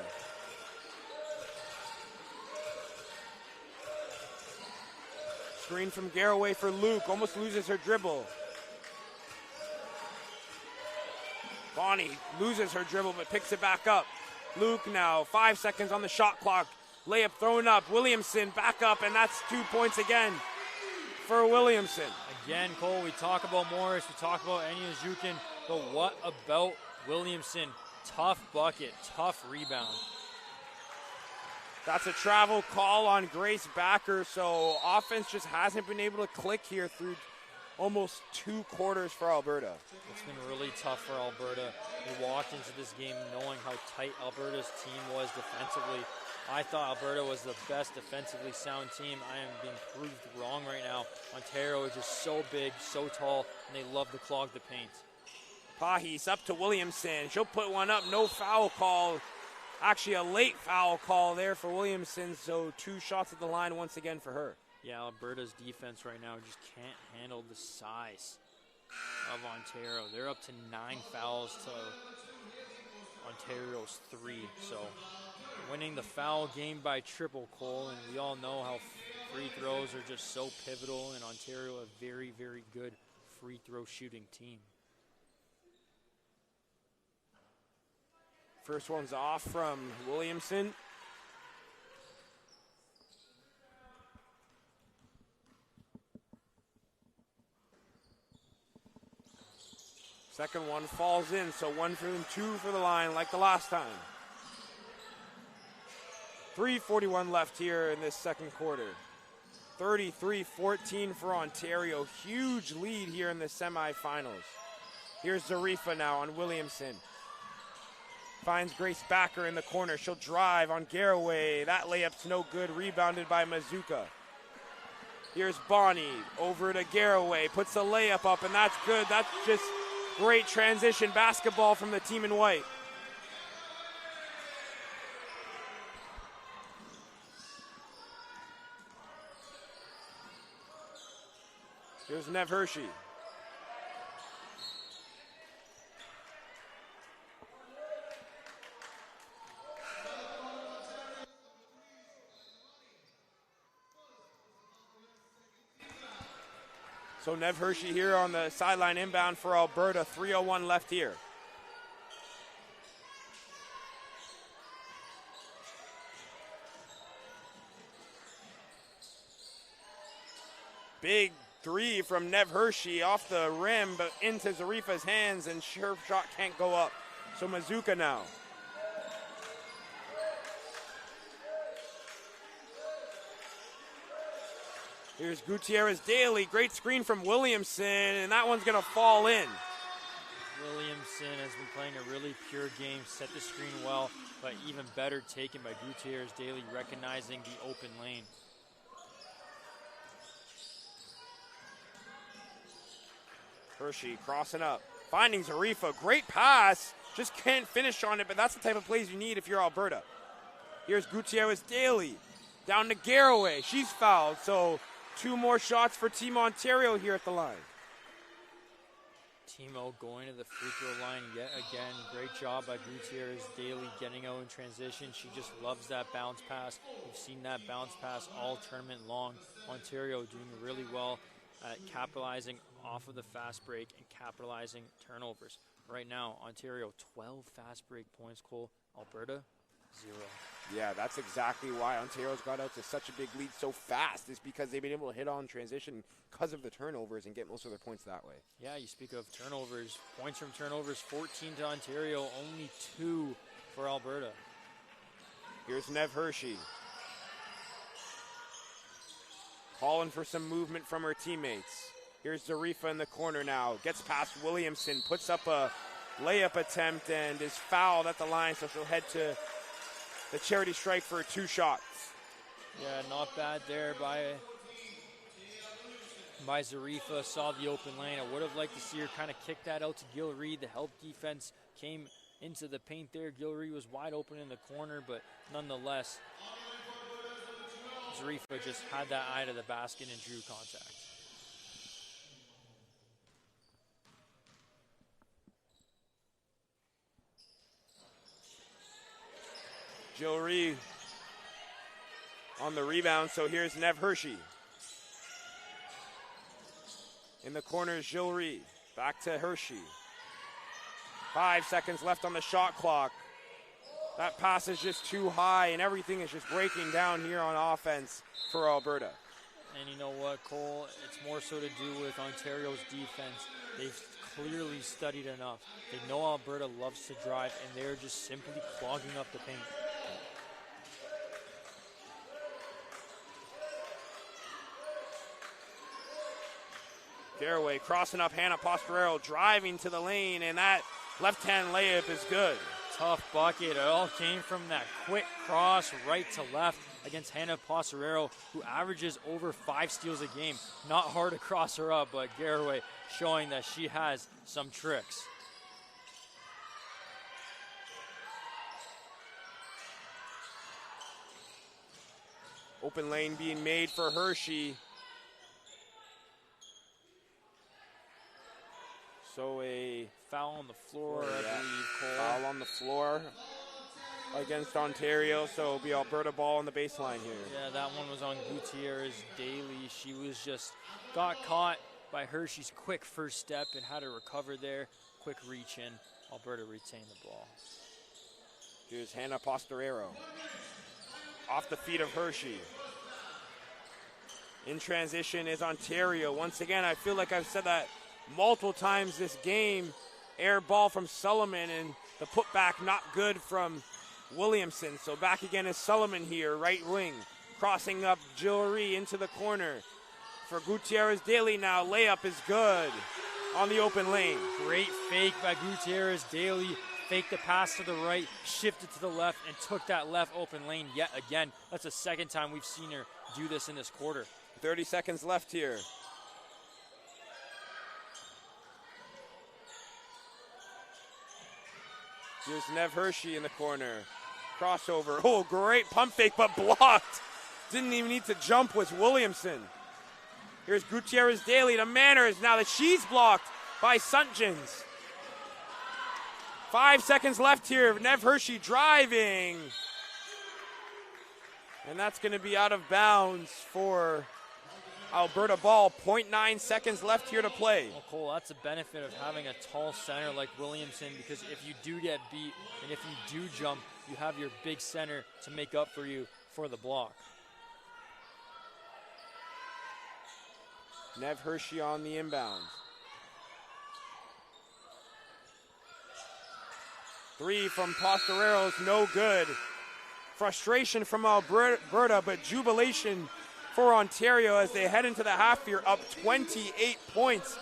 [SPEAKER 1] Screen from Garraway for Luke. Almost loses her dribble. Bonnie loses her dribble but picks it back up. Luke now, 5 seconds on the shot clock. Layup thrown up. Williamson back up, and that's 2 points again for Williamson.
[SPEAKER 2] Again, Cole, we talk about Morris, we talk about Enya Zhukin, but what about Williamson? Tough bucket, tough rebound.
[SPEAKER 1] That's a travel call on Grace Backer, so offense just hasn't been able to click here through almost 2 quarters for Alberta.
[SPEAKER 2] It's been really tough for Alberta. We walked into this game knowing how tight Alberta's team was defensively. I thought Alberta was the best defensively sound team. I am being proved wrong right now. Ontario is just so big, so tall, and they love to clog the paint.
[SPEAKER 1] Pahis up to Williamson. She'll put one up. No foul call. Actually, a late foul call there for Williamson, so 2 shots at the line once again for her.
[SPEAKER 2] Yeah, Alberta's defense right now just can't handle the size of Ontario. They're up to 9 fouls to Ontario's 3. So winning the foul game by triple, Cole, and we all know how free throws are just so pivotal, and Ontario a very, very good free throw shooting team.
[SPEAKER 1] First one's off from Williamson. Second one falls in, so 1 for them, 2 for the line like the last time. 3:41 left here in this second quarter. 33-14 for Ontario. Huge lead here in the semifinals. Here's Zarifa now on Williamson. Finds Grace Backer in the corner. She'll drive on Garraway. That layup's no good. Rebounded by Mazuka. Here's Bonnie over to Garraway. Puts a layup up, and that's good. That's just great transition basketball from the team in white. Here's Nev Hershey. So Nev Hershey here on the sideline inbound for Alberta. 3:01 left here. Big 3 from Nev Hershey off the rim, but into Zarifa's hands, and her shot can't go up. So Mazuka now. Here's Gutierrez Daly. Great screen from Williamson, and that one's going to fall in.
[SPEAKER 2] Williamson has been playing a really pure game, set the screen well, but even better taken by Gutierrez Daly, recognizing the open lane.
[SPEAKER 1] Hershey crossing up, finding Zarifa. Great pass. Just can't finish on it, but that's the type of plays you need if you're Alberta. Here's Gutierrez Daly. Down to Garraway. She's fouled. So 2 more shots for Team Ontario here at the line.
[SPEAKER 2] Timo going to the free throw line yet again. Great job by Gutierrez Daly getting out in transition. She just loves that bounce pass. We've seen that bounce pass all tournament long. Ontario doing really well at capitalizing off of the fast break and capitalizing turnovers. Right now, Ontario 12 fast break points, Cole. Alberta, 0.
[SPEAKER 1] Yeah, that's exactly why Ontario's got out to such a big lead so fast, is because they've been able to hit on transition because of the turnovers and get most of their points that way.
[SPEAKER 2] Yeah, you speak of turnovers. Points from turnovers, 14 to Ontario, only 2 for Alberta.
[SPEAKER 1] Here's Nev Hershey. Calling for some movement from her teammates. Here's Zarifa in the corner now. Gets past Williamson, puts up a layup attempt and is fouled at the line, so she'll head to the charity strike for 2 shots.
[SPEAKER 2] Yeah, not bad there by Zarifa. Saw the open lane. I would have liked to see her kind of kick that out to Gil Reed. The help defense came into the paint there. Gil Reed was wide open in the corner, but nonetheless, Zarifa just had that eye to the basket and drew contact.
[SPEAKER 1] Jill Reed on the rebound, so here's Nev Hershey. In the corner is Jill Reed. Back to Hershey. 5 seconds left on the shot clock. That pass is just too high, and everything is just breaking down here on offense for Alberta.
[SPEAKER 2] And you know what, Cole? It's more so to do with Ontario's defense. They've clearly studied enough. They know Alberta loves to drive, and they're just simply clogging up the paint.
[SPEAKER 1] Garraway crossing up Hannah Postorero, driving to the lane, and that left-hand layup is good.
[SPEAKER 2] Tough bucket. It all came from that quick cross right to left against Hannah Postorero, who averages over 5 steals a game. Not hard to cross her up, but Garraway showing that she has some tricks.
[SPEAKER 1] Open lane being made for Hershey. So a
[SPEAKER 2] foul on the floor, I believe, Cole.
[SPEAKER 1] Foul on the floor against Ontario, so it'll be Alberta ball on the baseline here.
[SPEAKER 2] Yeah, that one was on Gutierrez Daly. She was just got caught by Hershey's quick first step and had to recover there. Quick reach in. Alberta retained the ball.
[SPEAKER 1] Here's Hannah Postorero. Off the feet of Hershey. In transition is Ontario. Once again, I feel like I've said that multiple times this game. Air ball from Sullivan, and the putback not good from Williamson. So back again is Sullivan here, right wing. Crossing up Jillery into the corner. For Gutierrez Daly now, layup is good on the open lane.
[SPEAKER 2] Great fake by Gutierrez Daly. Faked the pass to the right, shifted to the left, and took that left open lane yet again. That's the second time we've seen her do this in this quarter.
[SPEAKER 1] 30 seconds left here. Here's Nev Hershey in the corner. Crossover. Oh, great pump fake, but blocked. Didn't even need to jump, was Williamson. Here's Gutierrez Daly to Manners. Now that she's blocked by Suntjens. 5 seconds left here. Nev Hershey driving. And that's going to be out of bounds for Alberta ball. 0.9 seconds left here to play.
[SPEAKER 2] Well, Cole, that's a benefit of having a tall center like Williamson, because if you do get beat and if you do jump, you have your big center to make up for you for the block.
[SPEAKER 1] Nev Hershey on the inbound. 3 from Postorero's no good. Frustration from Alberta, but jubilation for Ontario as they head into the half here, up 28 points.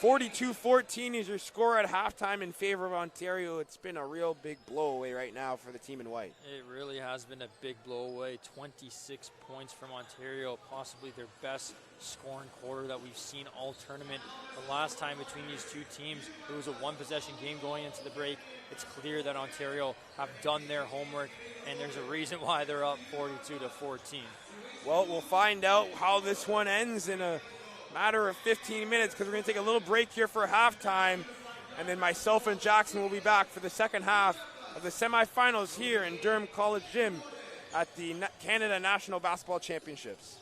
[SPEAKER 1] 42-14 is your score at halftime in favor of Ontario. It's been a real big blowaway right now for the team in white.
[SPEAKER 2] It really has been a big blowaway. 26 points from Ontario, possibly their best scoring quarter that we've seen all tournament. The last time between these two teams, it was a one-possession game going into the break. It's clear that Ontario have done their homework, and there's a reason why they're up 42-14.
[SPEAKER 1] Well, we'll find out how this one ends in a matter of 15 minutes, because we're going to take a little break here for halftime, and then myself and Jackson will be back for the second half of the semifinals here in Durham College Gym at the Canada National Basketball Championships.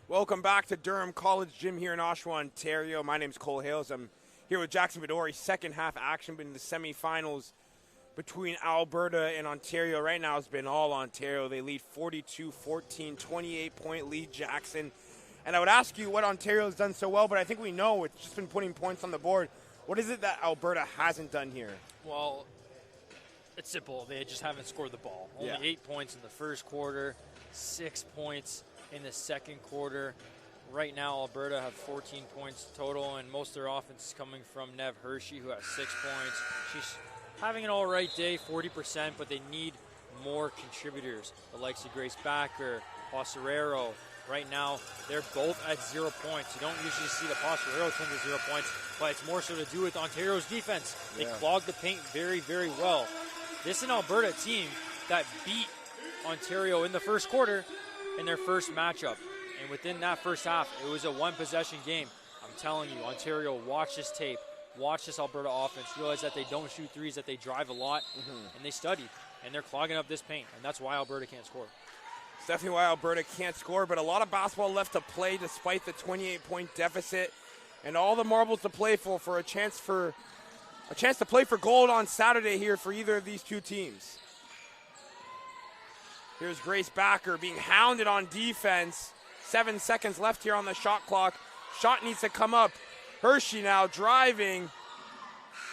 [SPEAKER 1] Welcome back to Durham College Gym here in Oshawa, Ontario. My name is Cole Hales. I'm here with Jackson Vidori. Second half action in the semifinals between Alberta and Ontario. Right now it's been all Ontario. They lead 42-14, 28-point lead, Jackson. And I would ask you what Ontario has done so well, but I think we know it's just been putting points on the board. What is it that Alberta hasn't done here?
[SPEAKER 2] Well, it's simple. They just haven't scored the ball. Only 8 points in the first quarter, 6 points in the second quarter. Right now, Alberta have 14 points total, and most of their offense is coming from Nev Hershey, who has 6 points. She's having an all right day, 40%, but they need more contributors. The likes of Grace Backer, Passerero. Right now, they're both at 0 points. You don't usually see the Passerero team at 0 points, but it's more so to do with Ontario's defense. They clog the paint very, very well. This is an Alberta team that beat Ontario in the first quarter in their first matchup. And within that first half, it was a one-possession game. I'm telling you, Ontario, watch this tape. Watch this Alberta offense. Realize that they don't shoot threes, that they drive a lot, and they studied. And they're clogging up this paint, and that's why Alberta can't score.
[SPEAKER 1] It's definitely why Alberta can't score, but a lot of basketball left to play despite the 28-point deficit. And all the marbles to play for a chance to play for gold on Saturday here for either of these two teams. Here's Grace Backer being hounded on defense. 7 seconds left here on the shot clock. Shot needs to come up. Hershey now driving.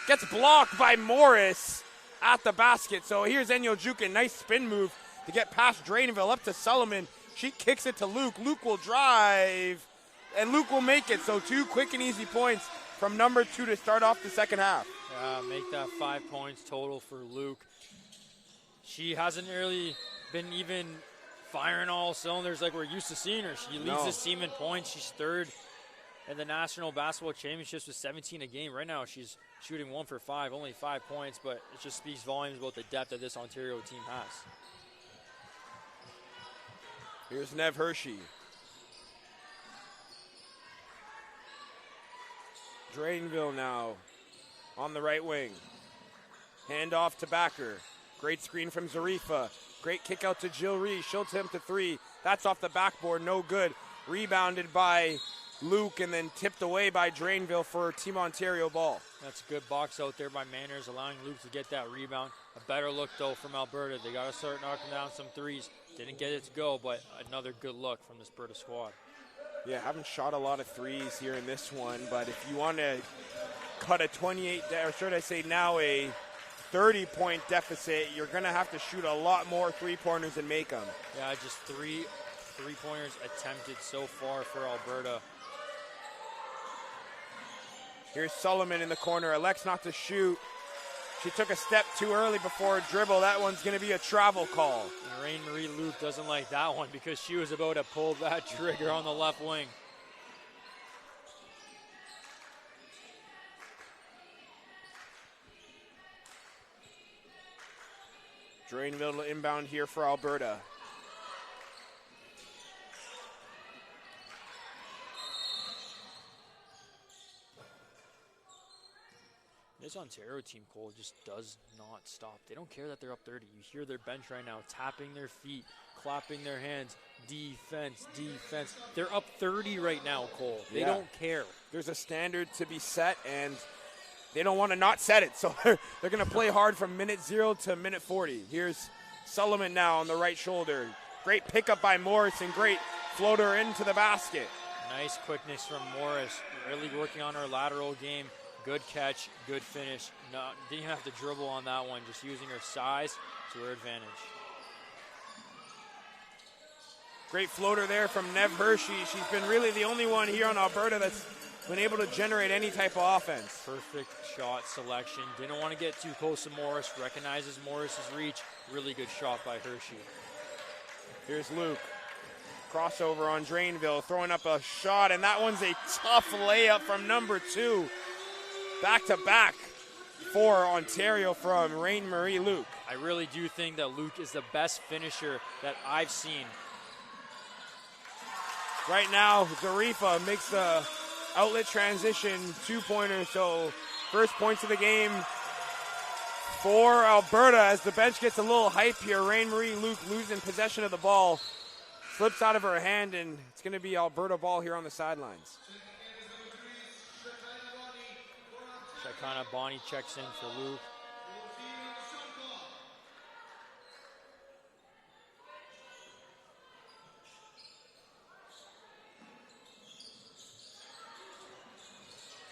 [SPEAKER 1] Gets blocked by Morris at the basket. So here's Enyo Jukin. Nice spin move to get past Drainville up to Sullivan. She kicks it to Luke. Luke will drive, and Luke will make it. So 2 quick and easy points from number 2 to start off the second half.
[SPEAKER 2] Make that 5 points total for Luke. She hasn't really been even firing all cylinders like we're used to seeing her. She leads this team in points. She's third in the National Basketball Championships with 17 a game. Right now she's shooting 1 for 5, only 5 points, but it just speaks volumes about the depth that this Ontario team has.
[SPEAKER 1] Here's Nev Hershey. Drainville now on the right wing. Hand off to Backer. Great screen from Zarifa. Great kick out to Jill Reed. She'll attempt to 3. That's off the backboard, no good. Rebounded by Luke and then tipped away by Drainville for Team Ontario ball.
[SPEAKER 2] That's a good box out there by Manners, allowing Luke to get that rebound. A better look, though, from Alberta. They got to start knocking down some threes. Didn't get it to go, but another good look from this Alberta squad.
[SPEAKER 1] Yeah, haven't shot a lot of threes here in this one, but if you want to cut a 28, or should I say now a 30-point deficit, you're going to have to shoot a lot more three-pointers and make them.
[SPEAKER 2] Yeah, just three-pointers attempted so far for Alberta.
[SPEAKER 1] Here's Sullivan in the corner. Elects not to shoot. She took a step too early before a dribble. That one's going to be a travel call.
[SPEAKER 2] And Rain-Marie Luke doesn't like that one because she was about to pull that trigger on the left wing.
[SPEAKER 1] Drainville inbound here for Alberta.
[SPEAKER 2] This Ontario team, Cole, just does not stop. They don't care that they're up 30. You hear their bench right now tapping their feet, clapping their hands. Defense, defense. They're up 30 right now, Cole. They don't care.
[SPEAKER 1] There's a standard to be set, and they don't want to not set it. So they're going to play hard from minute 0 to minute 40. Here's Sullivan now on the right shoulder. Great pickup by Morris and great floater into the basket.
[SPEAKER 2] Nice quickness from Morris. Really working on her lateral game. Good catch, good finish. Didn't even have to dribble on that one, just using her size to her advantage.
[SPEAKER 1] Great floater there from Nev Hershey. She's been really the only one here on Alberta that's been able to generate any type of offense.
[SPEAKER 2] Perfect shot selection. Didn't want to get too close to Morris. Recognizes Morris's reach. Really good shot by Hershey.
[SPEAKER 1] Here's Luke. Crossover on Drainville, throwing up a shot, and that one's a tough layup from number 2. Back-to-back for Ontario from Rain-Marie Luke.
[SPEAKER 2] I really do think that Luke is the best finisher that I've seen.
[SPEAKER 1] Right now, Zarifa makes the outlet transition 2-pointer, so first points of the game for Alberta as the bench gets a little hype here. Rain-Marie Luke losing possession of the ball. Slips out of her hand, and it's going to be Alberta ball here on the sidelines.
[SPEAKER 2] Shekinah Bonnie checks in for Luke.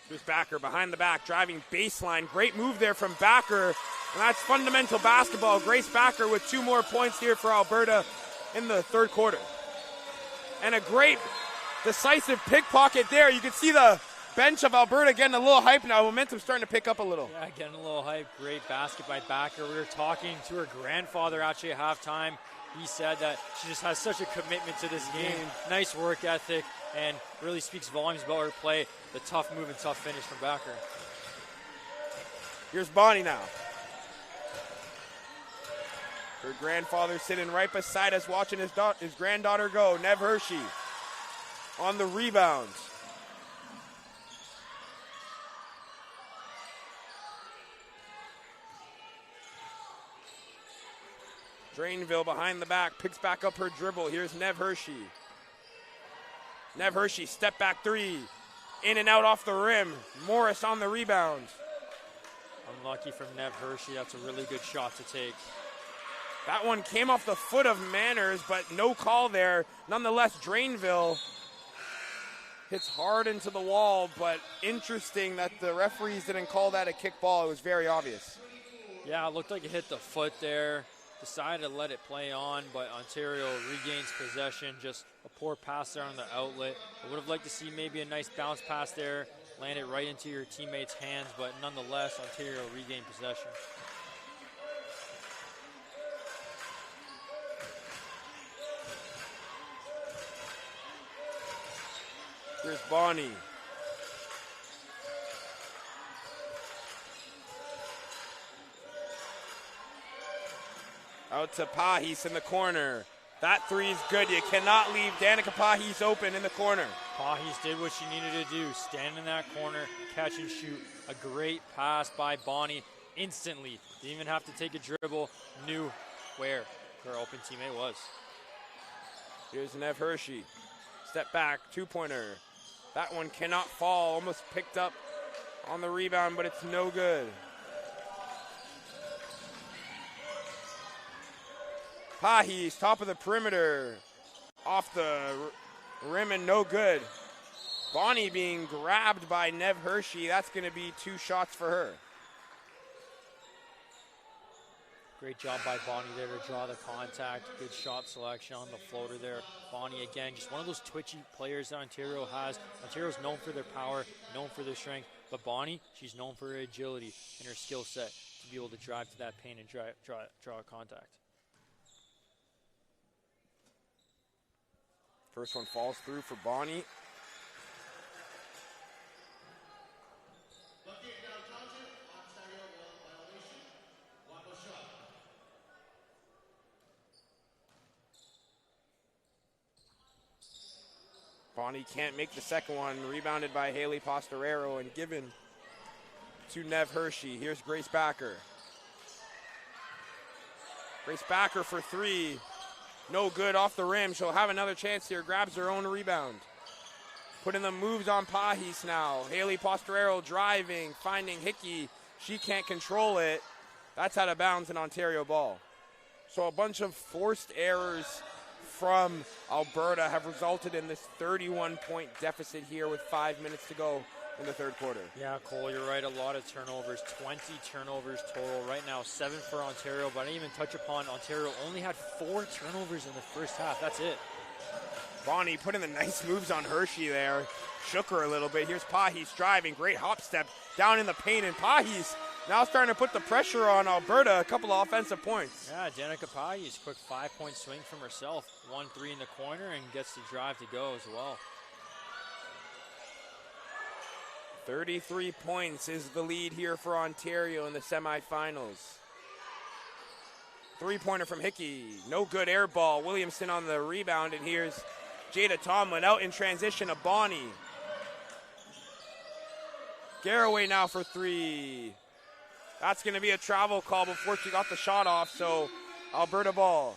[SPEAKER 1] Here's Backer behind the back, driving baseline. Great move there from Backer, and that's fundamental basketball. Grace Backer with 2 more points here for Alberta in the third quarter. And a great decisive pickpocket there. You can see the bench of Alberta getting a little hype now. Momentum's starting to pick up a little.
[SPEAKER 2] Yeah, getting a little hype. Great basket by Backer. We were talking to her grandfather actually at halftime. He said that she just has such a commitment to this game. Nice work ethic, and really speaks volumes about her play. The tough move and tough finish from Backer.
[SPEAKER 1] Here's Bonnie now. Her grandfather sitting right beside us watching his granddaughter go. Nev Hershey on the rebound. Drainville behind the back, picks back up her dribble. Here's Nev Hershey. Nev Hershey, step back 3. In and out off the rim. Morris on the rebound.
[SPEAKER 2] Unlucky from Nev Hershey. That's a really good shot to take.
[SPEAKER 1] That one came off the foot of Manners, but no call there. Nonetheless, Drainville hits hard into the wall, but interesting that the referees didn't call that a kick ball. It was very obvious.
[SPEAKER 2] Yeah, it looked like it hit the foot there. Decided to let it play on, but Ontario regains possession. Just a poor pass there on the outlet. I would have liked to see maybe a nice bounce pass there, land it right into your teammates' hands, but nonetheless, Ontario regained possession.
[SPEAKER 1] Here's Bonnie. Out to Pahis in the corner. That 3 is good. You cannot leave Danica Pahis open in the corner.
[SPEAKER 2] Pahis did what she needed to do. Stand in that corner, catch and shoot. A great pass by Bonnie instantly. Didn't even have to take a dribble. Knew where her open teammate was.
[SPEAKER 1] Here's Nev Hershey. Step back, 2-pointer. That one cannot fall. Almost picked up on the rebound, but it's no good. Pahis, top of the perimeter. Off the rim and no good. Bonnie being grabbed by Nev Hershey. That's going to be 2 shots for her.
[SPEAKER 2] Great job by Bonnie there to draw the contact. Good shot selection on the floater there. Bonnie, again, just one of those twitchy players that Ontario has. Ontario's known for their power, known for their strength. But Bonnie, she's known for her agility and her skill set to be able to drive to that paint and draw a contact.
[SPEAKER 1] First one falls through for Bonnie. Bonnie can't make the second one. Rebounded by Haley Postorero and given to Nev Hershey. Here's Grace Backer. Grace Backer for 3. No good off the rim. She'll have another chance here. Grabs her own rebound. Putting the moves on Pahis now. Haley Postorero driving, finding Hickey. She can't control it. That's out of bounds in Ontario ball. So a bunch of forced errors from Alberta have resulted in this 31-point deficit here with 5 minutes to go in the third quarter.
[SPEAKER 2] Yeah, Cole, you're right. A lot of turnovers, 20 turnovers total. Right now, 7 for Ontario, but I didn't even touch upon Ontario only had 4 turnovers in the first half. That's it.
[SPEAKER 1] Bonnie putting the nice moves on Hershey there. Shook her a little bit. Here's Pahis driving. Great hop step down in the paint, and Pahis now starting to put the pressure on Alberta. A couple of offensive points.
[SPEAKER 2] Yeah, Danica Pahis, quick 5-point swing from herself. 1-3 in the corner and gets the drive to go as well.
[SPEAKER 1] 33 points is the lead here for Ontario in the semifinals. 3-pointer from Hickey. No good air ball. Williamson on the rebound, and here's Jada Tomlin out in transition to Bonnie. Garraway now for 3. That's going to be a travel call before she got the shot off, so Alberta ball.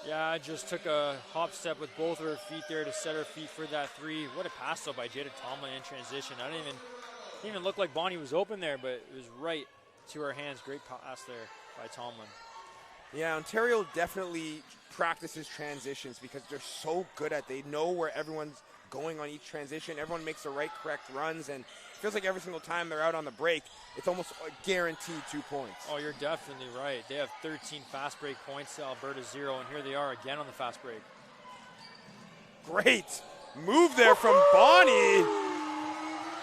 [SPEAKER 2] Yeah, just took a hop step with both of her feet there to set her feet for that three. What a pass though by Jada Tomlin in transition. I didn't even look like Bonnie was open there, but it was right to her hands. Great pass there by Tomlin.
[SPEAKER 1] Yeah, Ontario definitely practices transitions because they're so good at it. They know where everyone's going on each transition. Everyone makes the right, correct runs, and it feels like every single time they're out on the break, it's almost a guaranteed 2 points.
[SPEAKER 2] Oh, you're definitely right. They have 13 fast break points to Alberta 0, and here they are again on the fast break.
[SPEAKER 1] Great move there from Bonnie.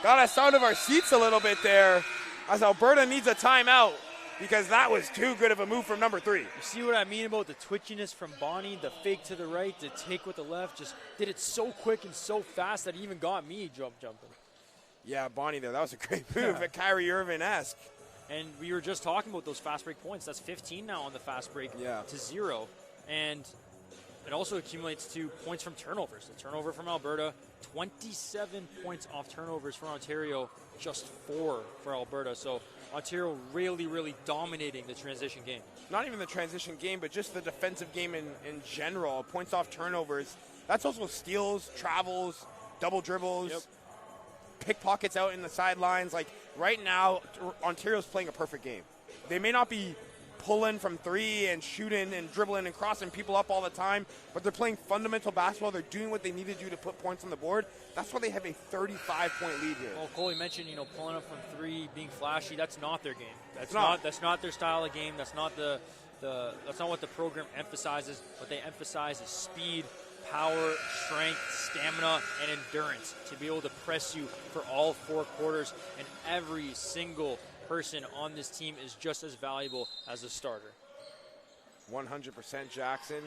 [SPEAKER 1] Got us out of our seats a little bit there as Alberta needs a timeout, because that was too good of a move from number 3.
[SPEAKER 2] You see what I mean about the twitchiness from Bonnie, the fake to the right, the take with the left, just did it so quick and so fast that it even got me jumping.
[SPEAKER 1] Yeah, Bonnie there, that was a great move, a Kyrie Irving-esque.
[SPEAKER 2] And we were just talking about those fast break points. That's 15 now on the fast break to 0. And it also accumulates to points from turnovers. The turnover from Alberta, 27 points off turnovers for Ontario, just 4 for Alberta. So Ontario really, really dominating the transition game.
[SPEAKER 1] Not even the transition game, but just the defensive game in general. Points off turnovers. That's also steals, travels, double dribbles, pickpockets out in the sidelines. Like right now, Ontario's playing a perfect game. They may not be pulling from 3 and shooting and dribbling and crossing people up all the time, but they're playing fundamental basketball. They're doing what they need to do to put points on the board. That's why they have a 35-point lead here.
[SPEAKER 2] Well, Cole, you mentioned, pulling up from 3, being flashy. That's not their game. That's not their style of game. That's not that's not what the program emphasizes. What they emphasize is speed, power, strength, stamina, and endurance to be able to press you for all 4 quarters. And every single person on this team is just as valuable as a starter.
[SPEAKER 1] 100% Jackson.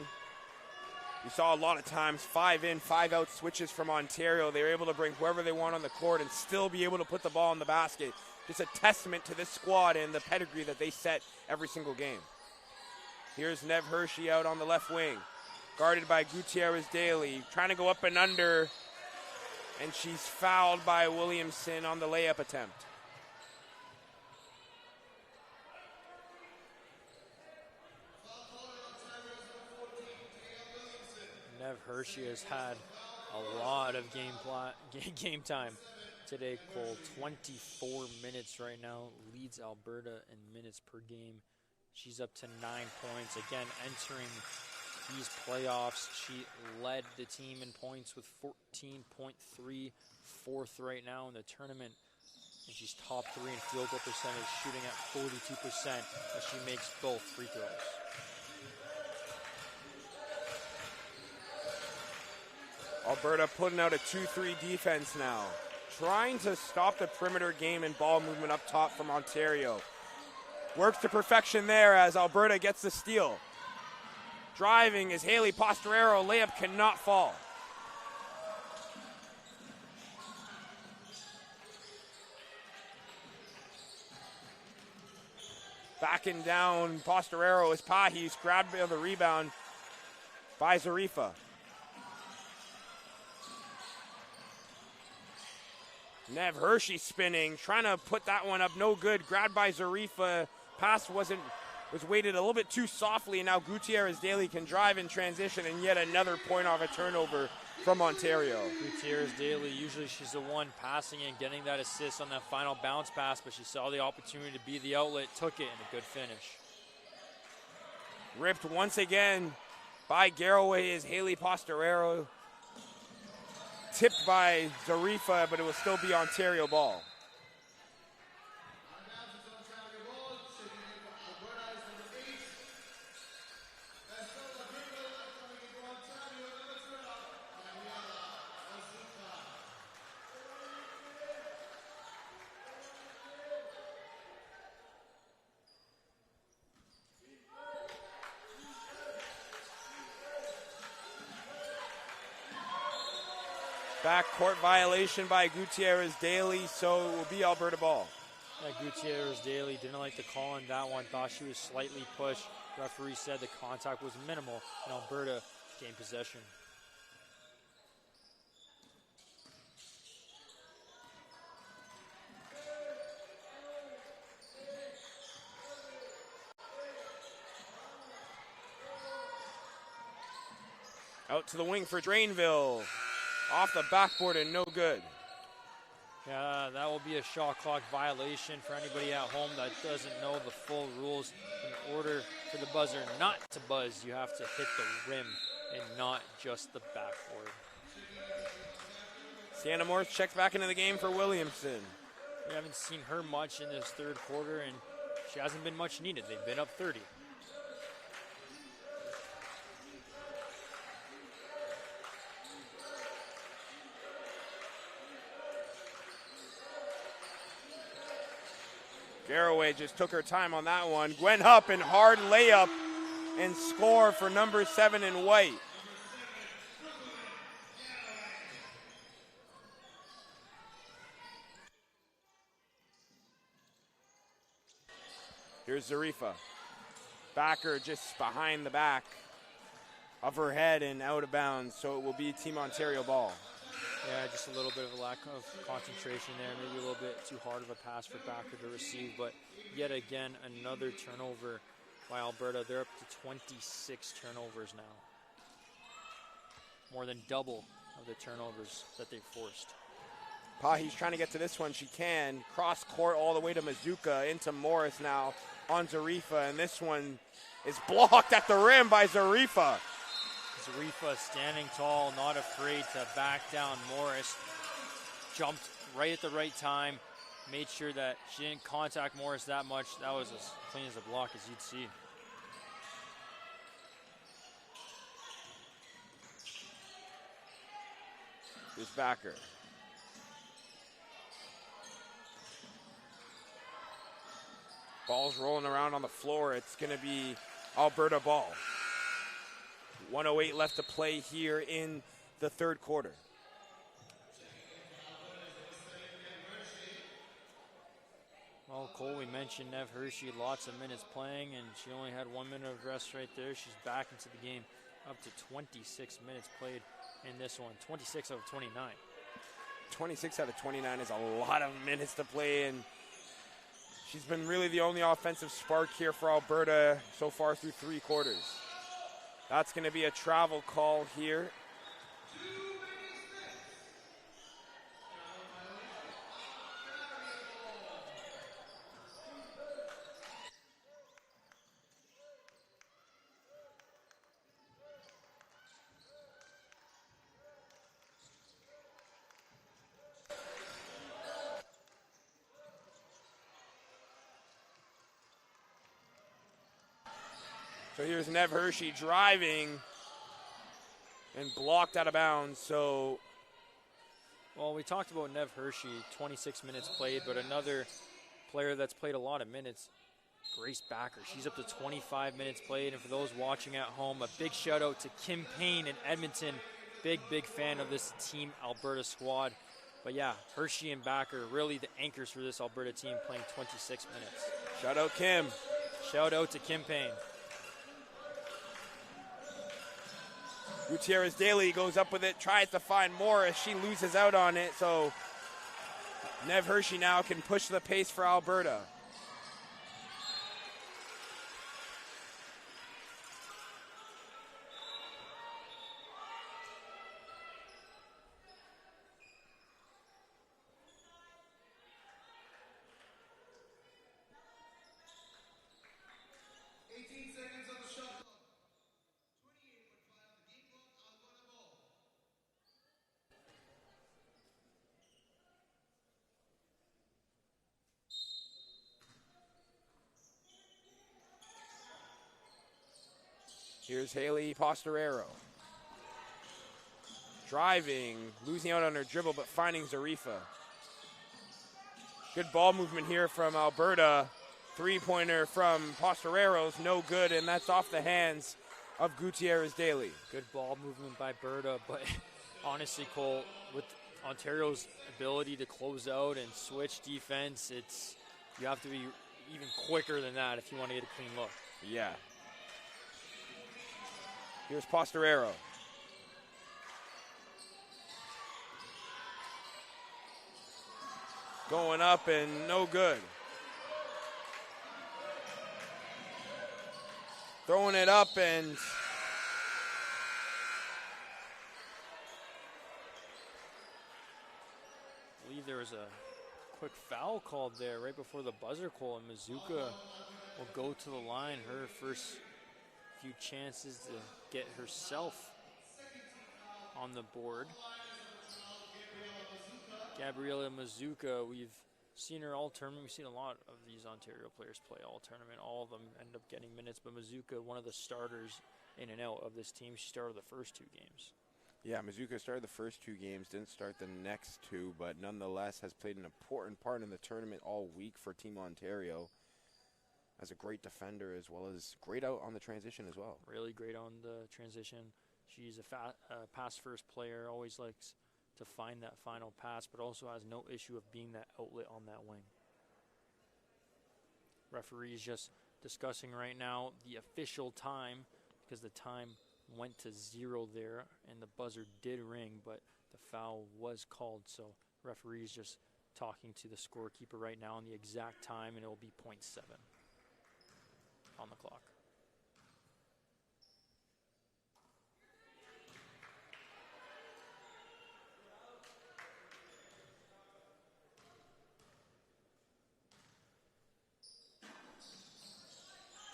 [SPEAKER 1] You saw a lot of times 5 in, 5 out switches from Ontario. They were able to bring whoever they want on the court and still be able to put the ball in the basket. Just a testament to this squad and the pedigree that they set every single game. Here's Nev Hershey out on the left wing, guarded by Gutierrez Daly, trying to go up and under, and she's fouled by Williamson on the layup attempt.
[SPEAKER 2] Nev Hershey has had a lot of game time today, Cole. 24 minutes right now, leads Alberta in minutes per game. She's up to 9 points. Again, entering these playoffs, she led the team in points with 14.3, 4th right now in the tournament. And she's top 3 in field goal percentage, shooting at 42% as she makes both free throws.
[SPEAKER 1] Alberta putting out a 2-3 defense now, trying to stop the perimeter game and ball movement up top from Ontario. Works to perfection there as Alberta gets the steal. Driving is Haley Postorero. Layup cannot fall. Backing down, Postorero is Pahis, grabbed by the rebound by Zarifa. Nev Hershey spinning, trying to put that one up, no good. Grabbed by Zarifa. Pass was weighted a little bit too softly, and now Gutierrez Daly can drive in transition, and yet another point off a turnover from Ontario.
[SPEAKER 2] Gutierrez Daly, usually she's the one passing and getting that assist on that final bounce pass, but she saw the opportunity to be the outlet, took it, and a good finish.
[SPEAKER 1] Ripped once again by Garraway is Haley Postorero. Tipped by Zarifa, but it will still be Ontario ball. Backcourt violation by Gutierrez Daly, so it will be Alberta ball.
[SPEAKER 2] Yeah, Gutierrez Daly didn't like the call on that one, thought she was slightly pushed. Referee said the contact was minimal, and Alberta gained possession.
[SPEAKER 1] Out to the wing for Drainville. Off the backboard and no good.
[SPEAKER 2] Yeah, that will be a shot clock violation for anybody at home that doesn't know the full rules. In order for the buzzer not to buzz, you have to hit the rim and not just the backboard.
[SPEAKER 1] Sienna Morris checks back into the game for Williamson.
[SPEAKER 2] We haven't seen her much in this third quarter, and she hasn't been much needed. They've been up 30.
[SPEAKER 1] Garraway just took her time on that one. Gwen Hupp and hard layup and score for number 7 in white. Here's Zarifa. Backer just behind the back of her head and out of bounds, so it will be Team Ontario ball.
[SPEAKER 2] Yeah, just a little bit of a lack of concentration there. Maybe a little bit too hard of a pass for Backer to receive, but yet again, another turnover by Alberta. They're up to 26 turnovers now. More than double of the turnovers that they've forced.
[SPEAKER 1] Pahi's trying to get to this one. She can. Cross court all the way to Mazuka, into Morris now on Zarifa, and this one is blocked at the rim by Zarifa.
[SPEAKER 2] Zarifa standing tall, not afraid to back down Morris. Jumped right at the right time, made sure that she didn't contact Morris that much. That was as clean as a block as you'd see.
[SPEAKER 1] Here's Backer. Ball's rolling around on the floor. It's going to be Alberta ball. 1:08 left to play here in the third quarter.
[SPEAKER 2] Well, Cole, we mentioned Nev Hershey, lots of minutes playing, and she only had 1 minute of rest right there. She's back into the game, up to 26 minutes played in this one, 26 out of 29.
[SPEAKER 1] 26 out of 29 is a lot of minutes to play, and she's been really the only offensive spark here for Alberta so far through 3 quarters. That's going to be a travel call here. So here's Nev Hershey driving and blocked out of bounds. So,
[SPEAKER 2] well, we talked about Nev Hershey, 26 minutes played, but another player that's played a lot of minutes, Grace Backer. She's up to 25 minutes played, and for those watching at home, a big shout out to Kim Payne in Edmonton. Big fan of this Team Alberta squad. But yeah, Hershey and Backer really the anchors for this Alberta team, playing 26 minutes.
[SPEAKER 1] Shout out Kim.
[SPEAKER 2] Shout out to Kim Payne.
[SPEAKER 1] Gutierrez Daly goes up with it, tries to find Morris. She loses out on it, so Nev Hershey now can push the pace for Alberta. Here's Haley Postorero. Driving, losing out on her dribble, but finding Zarifa. Good ball movement here from Alberta. Three-pointer from Postorero's no good, and that's off the hands of Gutierrez Daly.
[SPEAKER 2] Good ball movement by Berta, but honestly, Cole, with Ontario's ability to close out and switch defense, you have to be even quicker than that if you want to get a clean look.
[SPEAKER 1] Yeah. Here's Postorero. Going up and no good. Throwing it up and
[SPEAKER 2] believe there was a quick foul called there right before the buzzer call, and Mizuka will go to the line. Her first few chances to get herself on the board. Gabriela Mizuka, we've seen her all tournament. We've seen a lot of these Ontario players play all tournament. All of them end up getting minutes, but Mizuka, one of the starters in and out of this team. She started the first 2 games.
[SPEAKER 1] Yeah, Mizuka started the first 2 games, didn't start the next 2, but nonetheless has played an important part in the tournament all week for Team Ontario as a great defender, as well as great out on the transition as well.
[SPEAKER 2] Really great on the transition. She's a pass-first player, always likes to find that final pass, but also has no issue of being that outlet on that wing. Referee's just discussing right now the official time, because the time went to 0 there, and the buzzer did ring, but the foul was called. So referee's just talking to the scorekeeper right now on the exact time, and it will be .7 on the clock.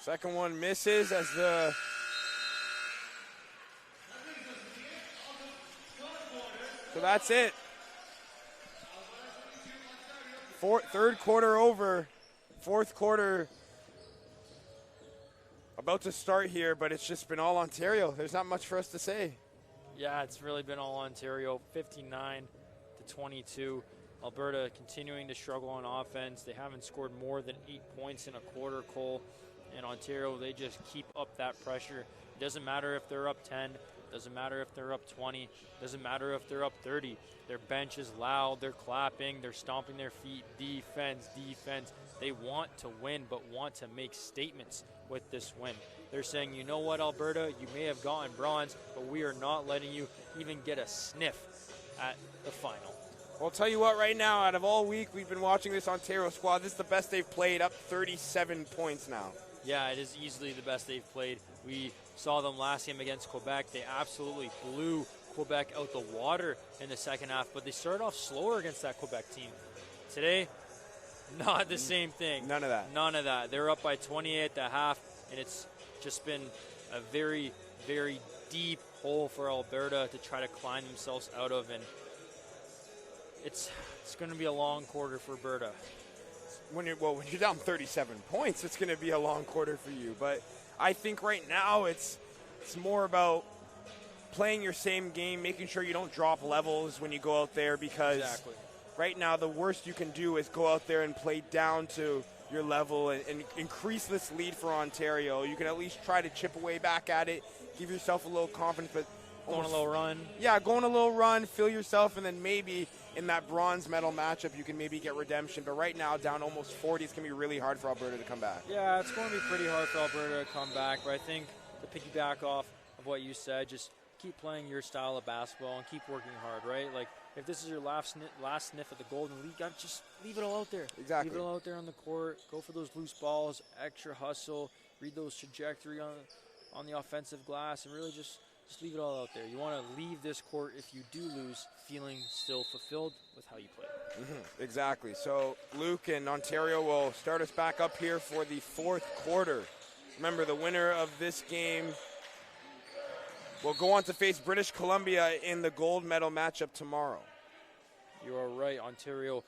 [SPEAKER 1] Second one misses as the so that's it. Third quarter over, fourth quarter about to start here, but it's just been all Ontario. There's not much for us to say.
[SPEAKER 2] Yeah, it's really been all Ontario, 59-22. Alberta continuing to struggle on offense. They haven't scored more than 8 points in a quarter, Cole. And Ontario, they just keep up that pressure. It doesn't matter if they're up 10. Doesn't matter if they're up 20. Doesn't matter if they're up 30. Their bench is loud. They're clapping. They're stomping their feet. Defense, defense. They want to win, but want to make statements with this win. They're saying, you know what, Alberta, you may have gotten bronze, but we are not letting you even get a sniff at the final.
[SPEAKER 1] Well, I'll tell you what, right now, out of all week, we've been watching this Ontario squad. This is the best they've played, up 37 points now.
[SPEAKER 2] Yeah, it is easily the best they've played. We saw them last game against Quebec. They absolutely blew Quebec out the water in the second half, but they started off slower against that Quebec team. Today, not the same thing.
[SPEAKER 1] None of that.
[SPEAKER 2] None of that. They're up by 28 at the half, and it's just been a very, very deep hole for Alberta to try to climb themselves out of, and it's going to be a long quarter for Alberta.
[SPEAKER 1] When you're down 37 points, it's going to be a long quarter for you. But I think right now it's more about playing your same game, making sure you don't drop levels when you go out there, because right now the worst you can do is go out there and play down to your level and increase this lead for Ontario. You can at least try to chip away back at it, give yourself a little confidence, but
[SPEAKER 2] going a little run.
[SPEAKER 1] Yeah, going a little run, feel yourself, and then maybe in that bronze medal matchup you can maybe get redemption. But right now, down almost 40, it's going to be really hard for Alberta to come back.
[SPEAKER 2] Yeah, it's going to be pretty hard for Alberta to come back, but I think to piggyback off of what you said, just keep playing your style of basketball and keep working hard, right? Like, if this is your last sniff at the Golden League, just leave it all out there.
[SPEAKER 1] Exactly.
[SPEAKER 2] Leave it all out there on the court. Go for those loose balls, extra hustle, read those trajectory on the offensive glass, and really just leave it all out there. You want to leave this court, if you do lose, feeling still fulfilled with how you played.
[SPEAKER 1] Mm-hmm. Exactly. So Luke and Ontario will start us back up here for the fourth quarter. Remember, the winner of this game will go on to face British Columbia in the gold medal matchup tomorrow.
[SPEAKER 2] You are right. Ontario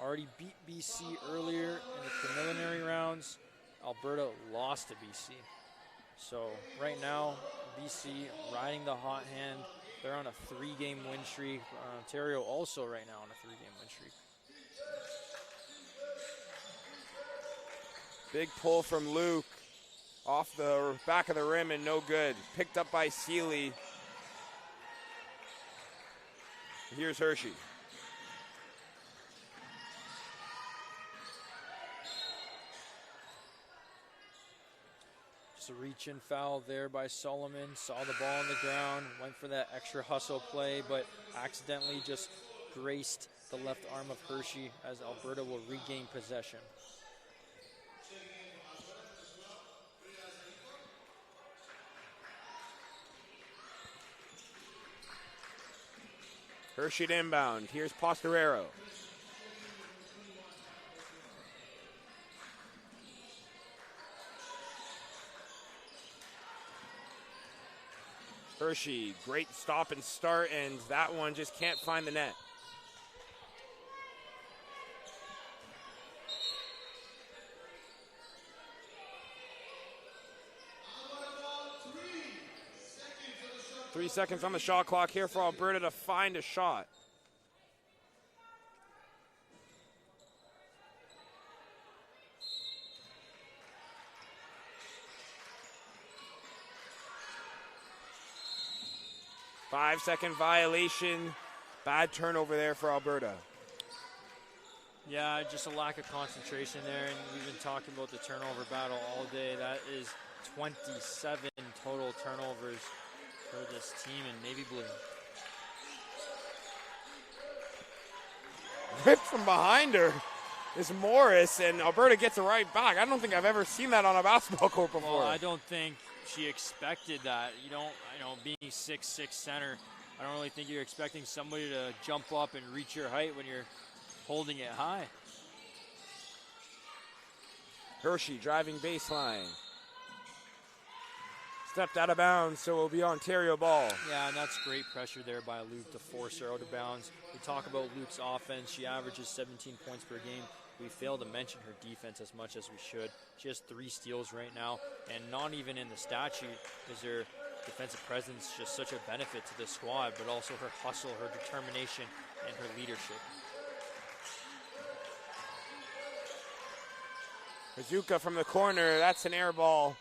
[SPEAKER 2] already beat BC earlier in the preliminary rounds. Alberta lost to BC. So right now, BC riding the hot hand. They're on a 3-game win streak. Ontario also right now on a 3-game win streak.
[SPEAKER 1] Big pull from Luke off the back of the rim and no good. Picked up by Seeley. Here's Hershey.
[SPEAKER 2] Just a reach-in foul there by Solomon. Saw the ball on the ground, went for that extra hustle play, but accidentally just graced the left arm of Hershey as Alberta will regain possession.
[SPEAKER 1] Hershey to inbound. Here's Postorero. Hershey, great stop and start, and that one just can't find the net. Three seconds on the shot clock here for Alberta to find a shot. Five-second violation. Bad turnover there for Alberta.
[SPEAKER 2] Yeah, just a lack of concentration there, and we've been talking about the turnover battle all day. That is 27 total turnovers for this team in Navy Blue.
[SPEAKER 1] Ripped from behind her is Morris, and Alberta gets it right back. I don't think I've ever seen that on a basketball court before.
[SPEAKER 2] Well, I don't think she expected that. You don't, being 6'6" center, I don't really think you're expecting somebody to jump up and reach your height when you're holding it high.
[SPEAKER 1] Hershey driving baseline. Stepped out of bounds, so it'll be Ontario ball.
[SPEAKER 2] Yeah, and that's great pressure there by Luke to force her out of bounds. We talk about Luke's offense. She averages 17 points per game. We fail to mention her defense as much as we should. She has 3 steals right now, and not even in the stat sheet is her defensive presence just such a benefit to the squad, but also her hustle, her determination, and her leadership.
[SPEAKER 1] Mazuka from the corner, that's an air ball.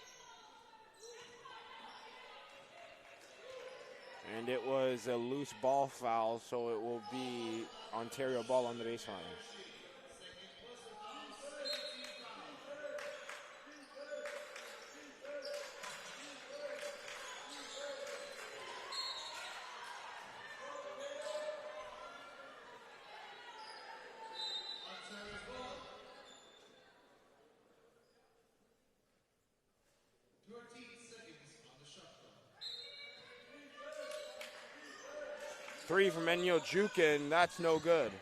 [SPEAKER 1] And it was a loose ball foul, so it will be Ontario ball on the baseline. Three from Enyo Jukin, that's no good.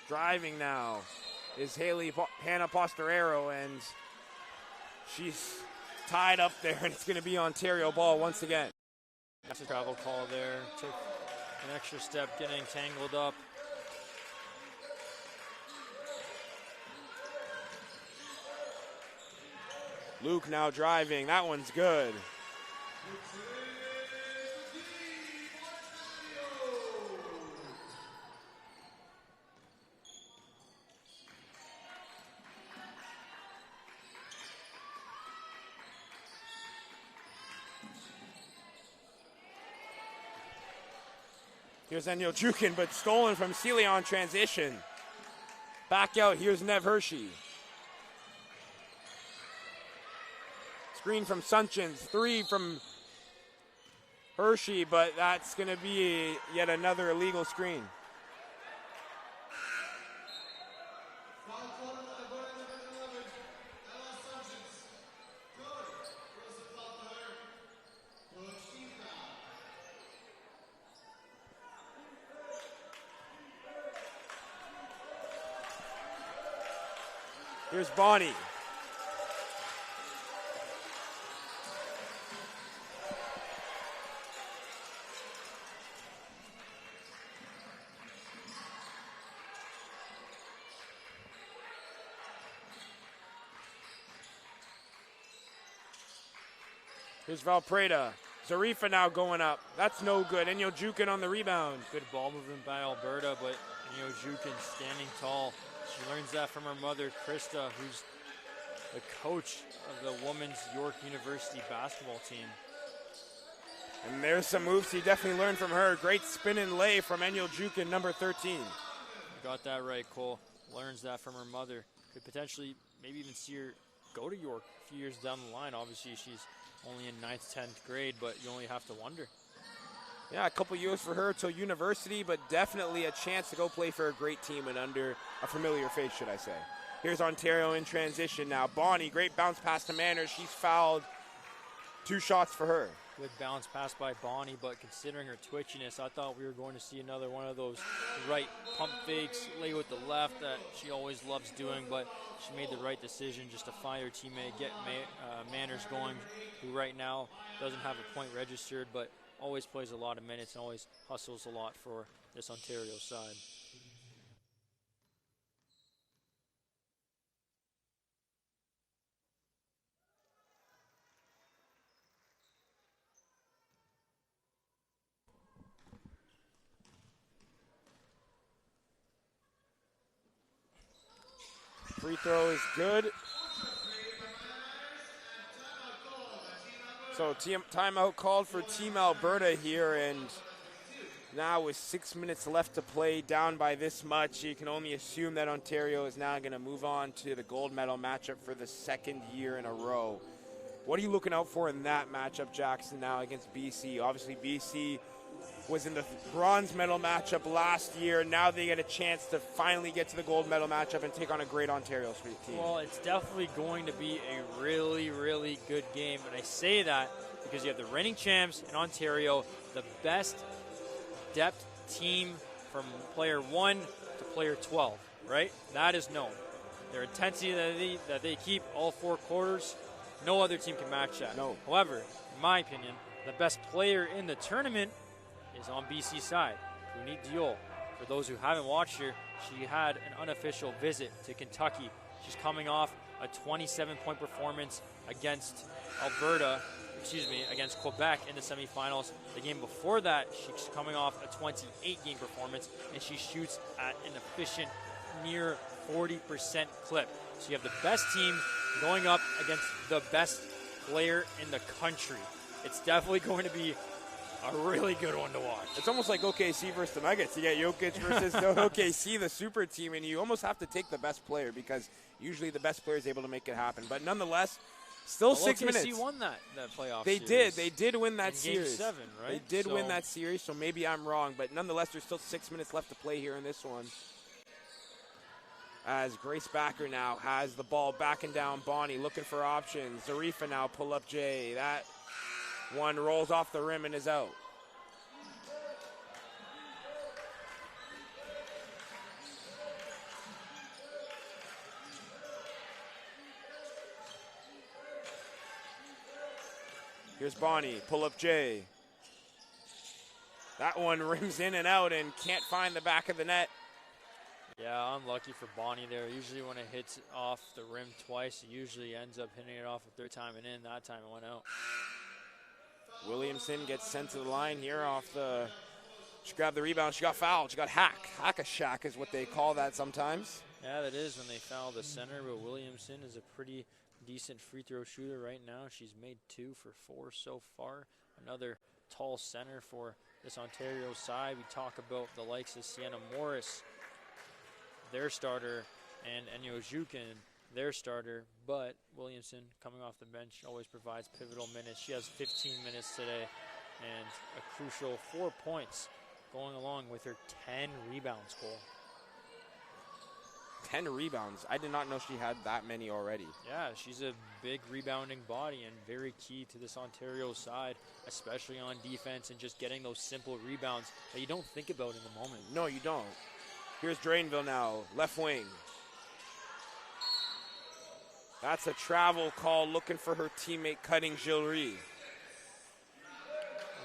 [SPEAKER 1] Driving now is Hannah Postorero, and she's tied up there, and it's going to be Ontario ball once again.
[SPEAKER 2] That's a travel call there. Took an extra step getting tangled up.
[SPEAKER 1] Luke now driving. That one's good. Here's Enyo Jukin, but stolen from Celia on transition. Back out, here's Nev Hershey. Screen from Sunchins, 3 from Hershey, but that's going to be yet another illegal screen. Here's Bonnie. Here's Valpreda. Zarifa now going up. That's no good. Enyo Jukin on the rebound.
[SPEAKER 2] Good ball movement by Alberta, but Enyo Jukin standing tall. She learns that from her mother, Krista, who's the coach of the women's York University basketball team.
[SPEAKER 1] And there's some moves he definitely learned from her. Great spin and lay from Enyo Jukin, number 13.
[SPEAKER 2] You got that right, Cole. Learns that from her mother. Could potentially maybe even see her go to York a few years down the line. Obviously, she's only in 9th, 10th grade, but you only have to wonder.
[SPEAKER 1] Yeah, a couple years for her till university, but definitely a chance to go play for a great team and under a familiar face, should I say. Here's Ontario in transition now. Bonnie, great bounce pass to Manners. She's fouled. 2 shots for her.
[SPEAKER 2] Good bounce pass by Bonnie, but considering her twitchiness, I thought we were going to see another one of those right pump fakes, lay with the left that she always loves doing, but she made the right decision just to find her teammate, get Manners going, who right now doesn't have a point registered, but always plays a lot of minutes and always hustles a lot for this Ontario side.
[SPEAKER 1] Free throw is good. So timeout called for Team Alberta here, and now with 6 minutes left to play, down by this much, you can only assume that Ontario is now going to move on to the gold medal matchup for the 2nd year in a row. What are you looking out for in that matchup, Jackson, now against BC? Obviously, BC was in the bronze medal matchup last year. Now they get a chance to finally get to the gold medal matchup and take on a great Ontario team.
[SPEAKER 2] Well, it's definitely going to be a really, really good game. And I say that because you have the reigning champs in Ontario, the best depth team from player 1 to player 12, right? That is known. Their intensity that they keep all 4 quarters, no other team can match that.
[SPEAKER 1] No.
[SPEAKER 2] However, in my opinion, the best player in the tournament is on BC side, Punit Diol. For those who haven't watched her, she had an unofficial visit to Kentucky. She's coming off a 27-point performance against against Quebec in the semifinals. The game before that, she's coming off a 28-game performance, and she shoots at an efficient near 40% clip. So you have the best team going up against the best player in the country. It's definitely going to be a really good one to watch.
[SPEAKER 1] It's almost like OKC versus the Nuggets. You get Jokic versus OKC, the super team, and you almost have to take the best player because usually the best player is able to make it happen. But nonetheless, still 6 minutes.
[SPEAKER 2] OKC won that playoff
[SPEAKER 1] They
[SPEAKER 2] series.
[SPEAKER 1] They did win that
[SPEAKER 2] in
[SPEAKER 1] series.
[SPEAKER 2] Game 7, right?
[SPEAKER 1] They did win that series, so maybe I'm wrong. But nonetheless, there's still 6 minutes left to play here in this one. As Grace Backer now has the ball backing down Bonnie, looking for options. Zarifa now pull up Jay. That one rolls off the rim and is out. Here's Bonnie, pull up Jay. That one rims in and out and can't find the back of the net.
[SPEAKER 2] Yeah, unlucky for Bonnie there. Usually when it hits off the rim twice, it usually ends up hitting it off a 3rd time and in. That time it went out.
[SPEAKER 1] Williamson gets sent to the line here off the, she grabbed the rebound, she got fouled, she got hack-a-shack is what they call that sometimes.
[SPEAKER 2] Yeah, that is when they foul the center, but Williamson is a pretty decent free throw shooter right now. She's made 2 for 4 so far. Another tall center for this Ontario side. We talk about the likes of Sienna Morris, their starter, and Enyo Jukin, their starter, but Williamson coming off the bench always provides pivotal minutes. She has 15 minutes today and a crucial 4 points going along with her 10 rebounds, Cole.
[SPEAKER 1] 10 rebounds. I did not know she had that many already.
[SPEAKER 2] Yeah, she's a big rebounding body and very key to this Ontario side, especially on defense and just getting those simple rebounds that you don't think about in the moment.
[SPEAKER 1] No, you don't. Here's Drainville now, left wing. That's a travel call, looking for her teammate cutting Gilles.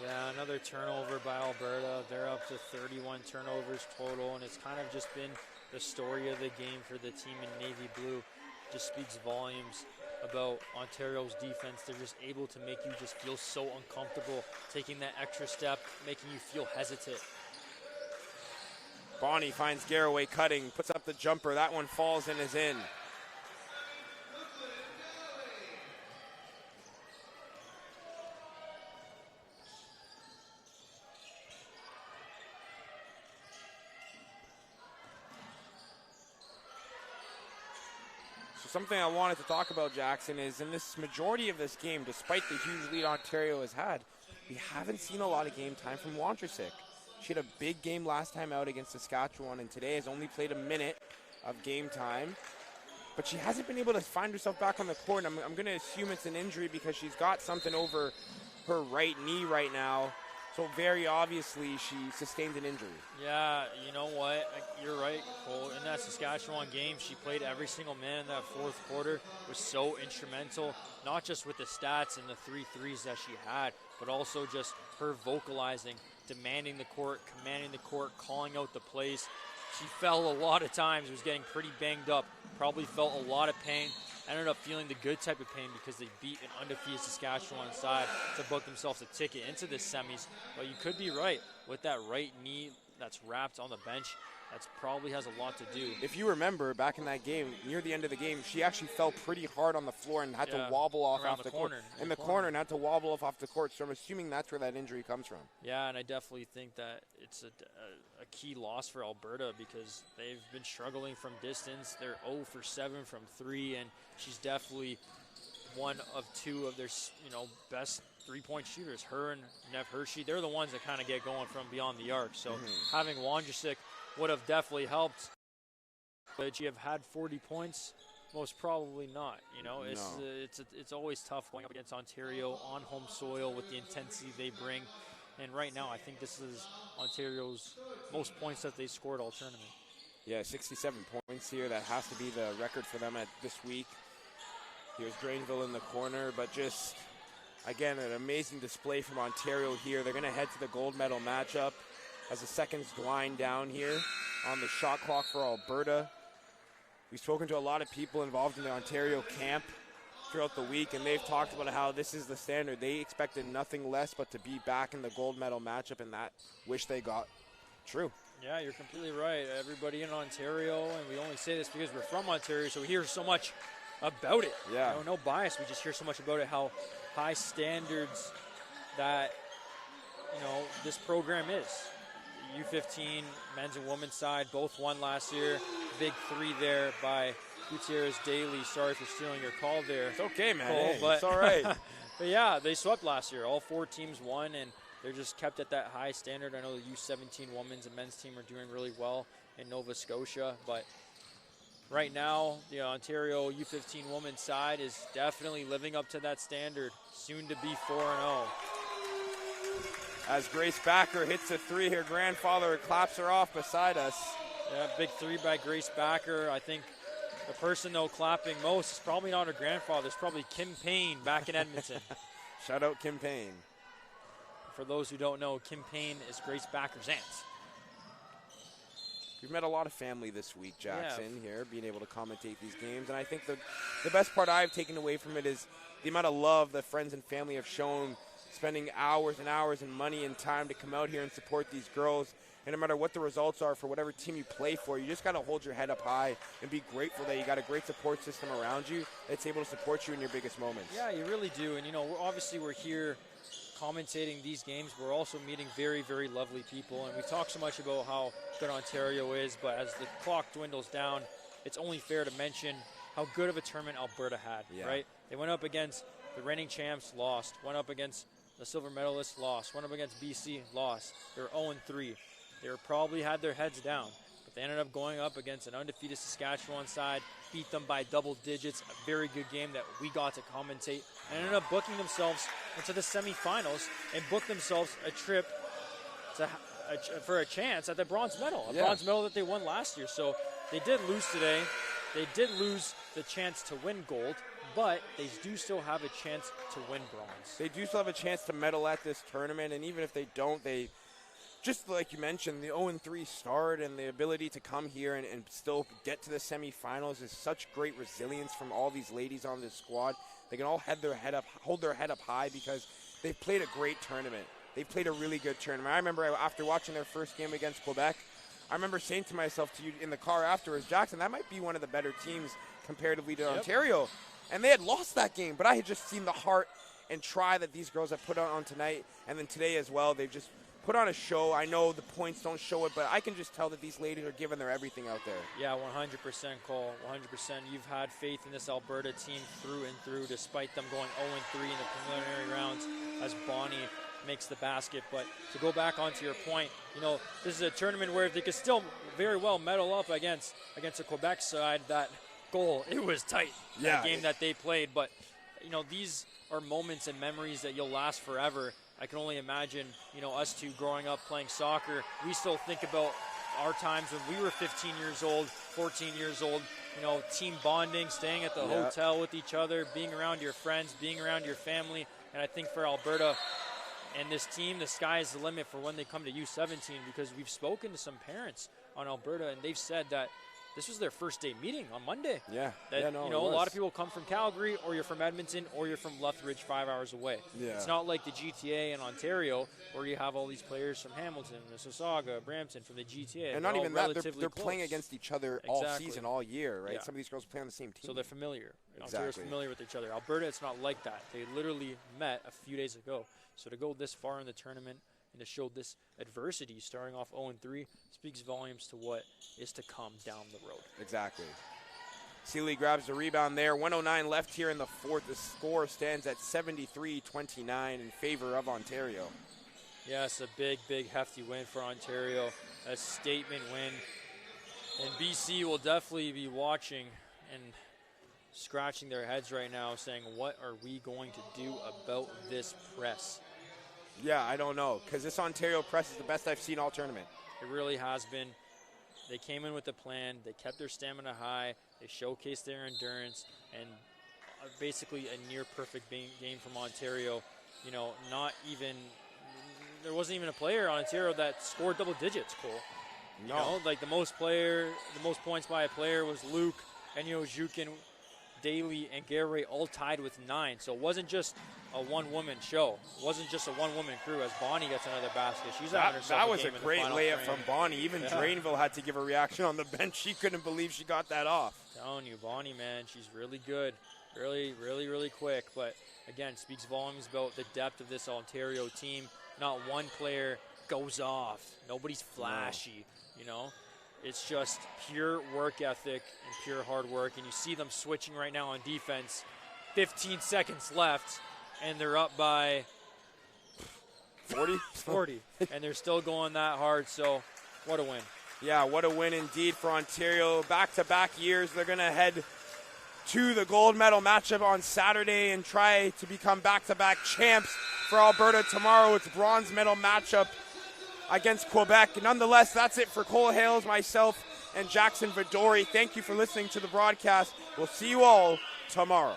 [SPEAKER 2] Yeah, another turnover by Alberta. They're up to 31 turnovers total, and it's kind of just been the story of the game for the team in navy blue. Just speaks volumes about Ontario's defense. They're just able to make you just feel so uncomfortable, taking that extra step, making you feel hesitant.
[SPEAKER 1] Bonnie finds Garraway cutting, puts up the jumper. That one falls and is in. So something I wanted to talk about, Jackson, is in this majority of this game, despite the huge lead Ontario has had, we haven't seen a lot of game time from Wondrusik. She had a big game last time out against Saskatchewan, and today has only played a minute of game time. but she hasn't been able to find herself back on the court. And I'm going to assume it's an injury because she's got something over her right knee right now. So very obviously she sustained an injury.
[SPEAKER 2] Yeah, you know what? You're right, Cole. In that Saskatchewan game, she played every single minute in that fourth quarter, was so instrumental, not just with the stats and the 3 threes that she had, but also just her vocalizing, demanding the court, commanding the court, calling out the plays. She fell a lot of times, was getting pretty banged up, probably felt a lot of pain. Ended up feeling the good type of pain because they beat an undefeated Saskatchewan side to book themselves a ticket into the semis. But you could be right. With that right knee that's wrapped on the bench, that probably has a lot to do.
[SPEAKER 1] If you remember, back in that game, near the end of the game, she actually fell pretty hard on the floor and had to wobble off the court. In the corner and had to wobble off the court. So I'm assuming that's where that injury comes from.
[SPEAKER 2] Yeah, and I definitely think that it's a key loss for Alberta because they've been struggling from distance. They're 0 for 7 from 3, and she's definitely one of 2 of their best three-point shooters. Her and Nev Hershey, they're the ones that kind of get going from beyond the arc. So having Wondrasik would have definitely helped. Would she have had 40 points? Most probably not. It's always tough going up against Ontario on home soil with the intensity they bring. And right now, I think this is Ontario's most points that they scored all tournament.
[SPEAKER 1] Yeah, 67 points here. That has to be the record for them this week. Here's Drainville in the corner, but just, again, an amazing display from Ontario here. They're going to head to the gold medal matchup as the seconds wind down here on the shot clock for Alberta. We've spoken to a lot of people involved in the Ontario camp throughout the week, and they've talked about how this is the standard. They expected nothing less but to be back in the gold medal matchup, and that wish they got true.
[SPEAKER 2] Yeah, you're completely right. Everybody in Ontario, and we only say this because we're from Ontario, so we hear so much about it.
[SPEAKER 1] Yeah.
[SPEAKER 2] No bias. We just hear so much about it, how high standards that, this program is. U15 men's and women's side both won last year. Big 3 there by Gutierrez Daly. Sorry for stealing your call there.
[SPEAKER 1] It's okay, man.
[SPEAKER 2] Cole,
[SPEAKER 1] Hey, it's all right.
[SPEAKER 2] But yeah, they swept last year. All 4 teams won, and they're just kept at that high standard. I know the U17 women's and men's team are doing really well in Nova Scotia, but right now the Ontario U15 women's side is definitely living up to that standard. Soon to be 4-0.
[SPEAKER 1] As Grace Backer hits a 3, her grandfather claps her off beside us.
[SPEAKER 2] Yeah, big 3 by Grace Backer. I think the person, though, clapping most is probably not her grandfather. It's probably Kim Payne back in Edmonton.
[SPEAKER 1] Shout out Kim Payne.
[SPEAKER 2] For those who don't know, Kim Payne is Grace Backer's aunt.
[SPEAKER 1] We've met a lot of family this week, Jackson, here, being able to commentate these games. And I think the best part I've taken away from it is the amount of love that friends and family have shown, spending hours and hours and money and time to come out here and support these girls. And no matter what the results are for whatever team you play for, you just got to hold your head up high and be grateful that you got a great support system around you that's able to support you in your biggest moments.
[SPEAKER 2] Yeah, you really do. And, we're here commentating these games. We're also meeting very, very lovely people. And we talk so much about how good Ontario is, but as the clock dwindles down, it's only fair to mention how good of a tournament Alberta had, right? They went up against the reigning champs, lost. Went up against the silver medalists, lost. Went up against BC, lost. They were 0-3. They probably had their heads down, but they ended up going up against an undefeated Saskatchewan side, beat them by double digits, a very good game that we got to commentate, and ended up booking themselves into the semifinals and booked themselves a trip for a chance at the bronze medal, bronze medal that they won last year. So they did lose today. They did lose the chance to win gold, but they do still have a chance to win bronze.
[SPEAKER 1] They do still have a chance to medal at this tournament, and even if they don't, they just like you mentioned, the 0-3 start and the ability to come here and still get to the semifinals is such great resilience from all these ladies on this squad. They can all hold their head up high because they've played a great tournament. They've played a really good tournament. I remember after watching their first game against Quebec, I remember saying to myself, to you in the car afterwards, Jackson, that might be one of the better teams comparatively to Ontario. And they had lost that game, but I had just seen the heart and try that these girls have put on tonight, and then today as well. They've just put on a show. I know the points don't show it, but I can just tell that these ladies are giving their everything out there.
[SPEAKER 2] Yeah, 100%, Cole. 100%. You've had faith in this Alberta team through and through, despite them going 0-3 in the preliminary rounds as Bonnie makes the basket. But to go back onto your point, this is a tournament where they could still very well medal up against a Quebec side that goal. It was tight,
[SPEAKER 1] Yeah.
[SPEAKER 2] that game that they played. But, these are moments and memories that you'll last forever. I can only imagine, us two growing up playing soccer. We still think about our times when we were 15 years old, 14 years old, team bonding, staying at the hotel with each other, being around your friends, being around your family. And I think for Alberta and this team, the sky is the limit for when they come to U17, because we've spoken to some parents on Alberta, and they've said that this was their first day meeting on Monday.
[SPEAKER 1] Yeah.
[SPEAKER 2] That, a lot of people come from Calgary, or you're from Edmonton, or you're from Lethbridge 5 hours away.
[SPEAKER 1] Yeah.
[SPEAKER 2] It's not like the GTA in Ontario where you have all these players from Hamilton, Mississauga, Brampton, from the GTA.
[SPEAKER 1] And not even that, they're playing
[SPEAKER 2] close.
[SPEAKER 1] against each other all
[SPEAKER 2] Exactly.
[SPEAKER 1] season, all year, right?
[SPEAKER 2] Yeah.
[SPEAKER 1] Some of these girls play on the same team.
[SPEAKER 2] So they're familiar.
[SPEAKER 1] Exactly.
[SPEAKER 2] Ontario's familiar with each other. Alberta, it's not like that. They literally met a few days ago. So to go this far in the tournament and to show this adversity, starting off 0-3, speaks volumes to what is to come down the road.
[SPEAKER 1] Exactly. Seeley grabs the rebound there. 1:09 left here in the fourth. The score stands at 73-29 in favor of Ontario.
[SPEAKER 2] Yes, a big, big, hefty win for Ontario. A statement win. And BC will definitely be watching and scratching their heads right now, saying, what are we going to do about this press?
[SPEAKER 1] Yeah, I don't know, because this Ontario press is the best I've seen all tournament.
[SPEAKER 2] It really has been. They came in with a plan. They kept their stamina high. They showcased their endurance, and basically a near-perfect game from Ontario. There wasn't even a player on Ontario that scored double digits, Cole.
[SPEAKER 1] No.
[SPEAKER 2] The most points by a player was Luke, Enyo Jukin, Daly, and Gary all tied with 9. So it wasn't just a one-woman show. It wasn't just a one-woman crew, as Bonnie gets another basket. She's having herself
[SPEAKER 1] That was
[SPEAKER 2] game
[SPEAKER 1] a
[SPEAKER 2] in the
[SPEAKER 1] great
[SPEAKER 2] final
[SPEAKER 1] layup
[SPEAKER 2] frame.
[SPEAKER 1] from Bonnie. Even Drainville had to give a reaction on the bench. She couldn't believe she got that off.
[SPEAKER 2] Telling you, Bonnie, man, she's really good. Really, really, really quick. But, again, speaks volumes about the depth of this Ontario team. Not one player goes off. Nobody's flashy, It's just pure work ethic and pure hard work. And you see them switching right now on defense. 15 seconds left, and they're up by 40. And they're still going that hard, so what a win.
[SPEAKER 1] Yeah, what a win indeed for Ontario. Back-to-back years, they're going to head to the gold medal matchup on Saturday and try to become back-to-back champs. For Alberta tomorrow, it's bronze medal matchup against Quebec. Nonetheless, that's it for Cole Hales, myself, and Jackson Vidori. Thank you for listening to the broadcast. We'll see you all tomorrow.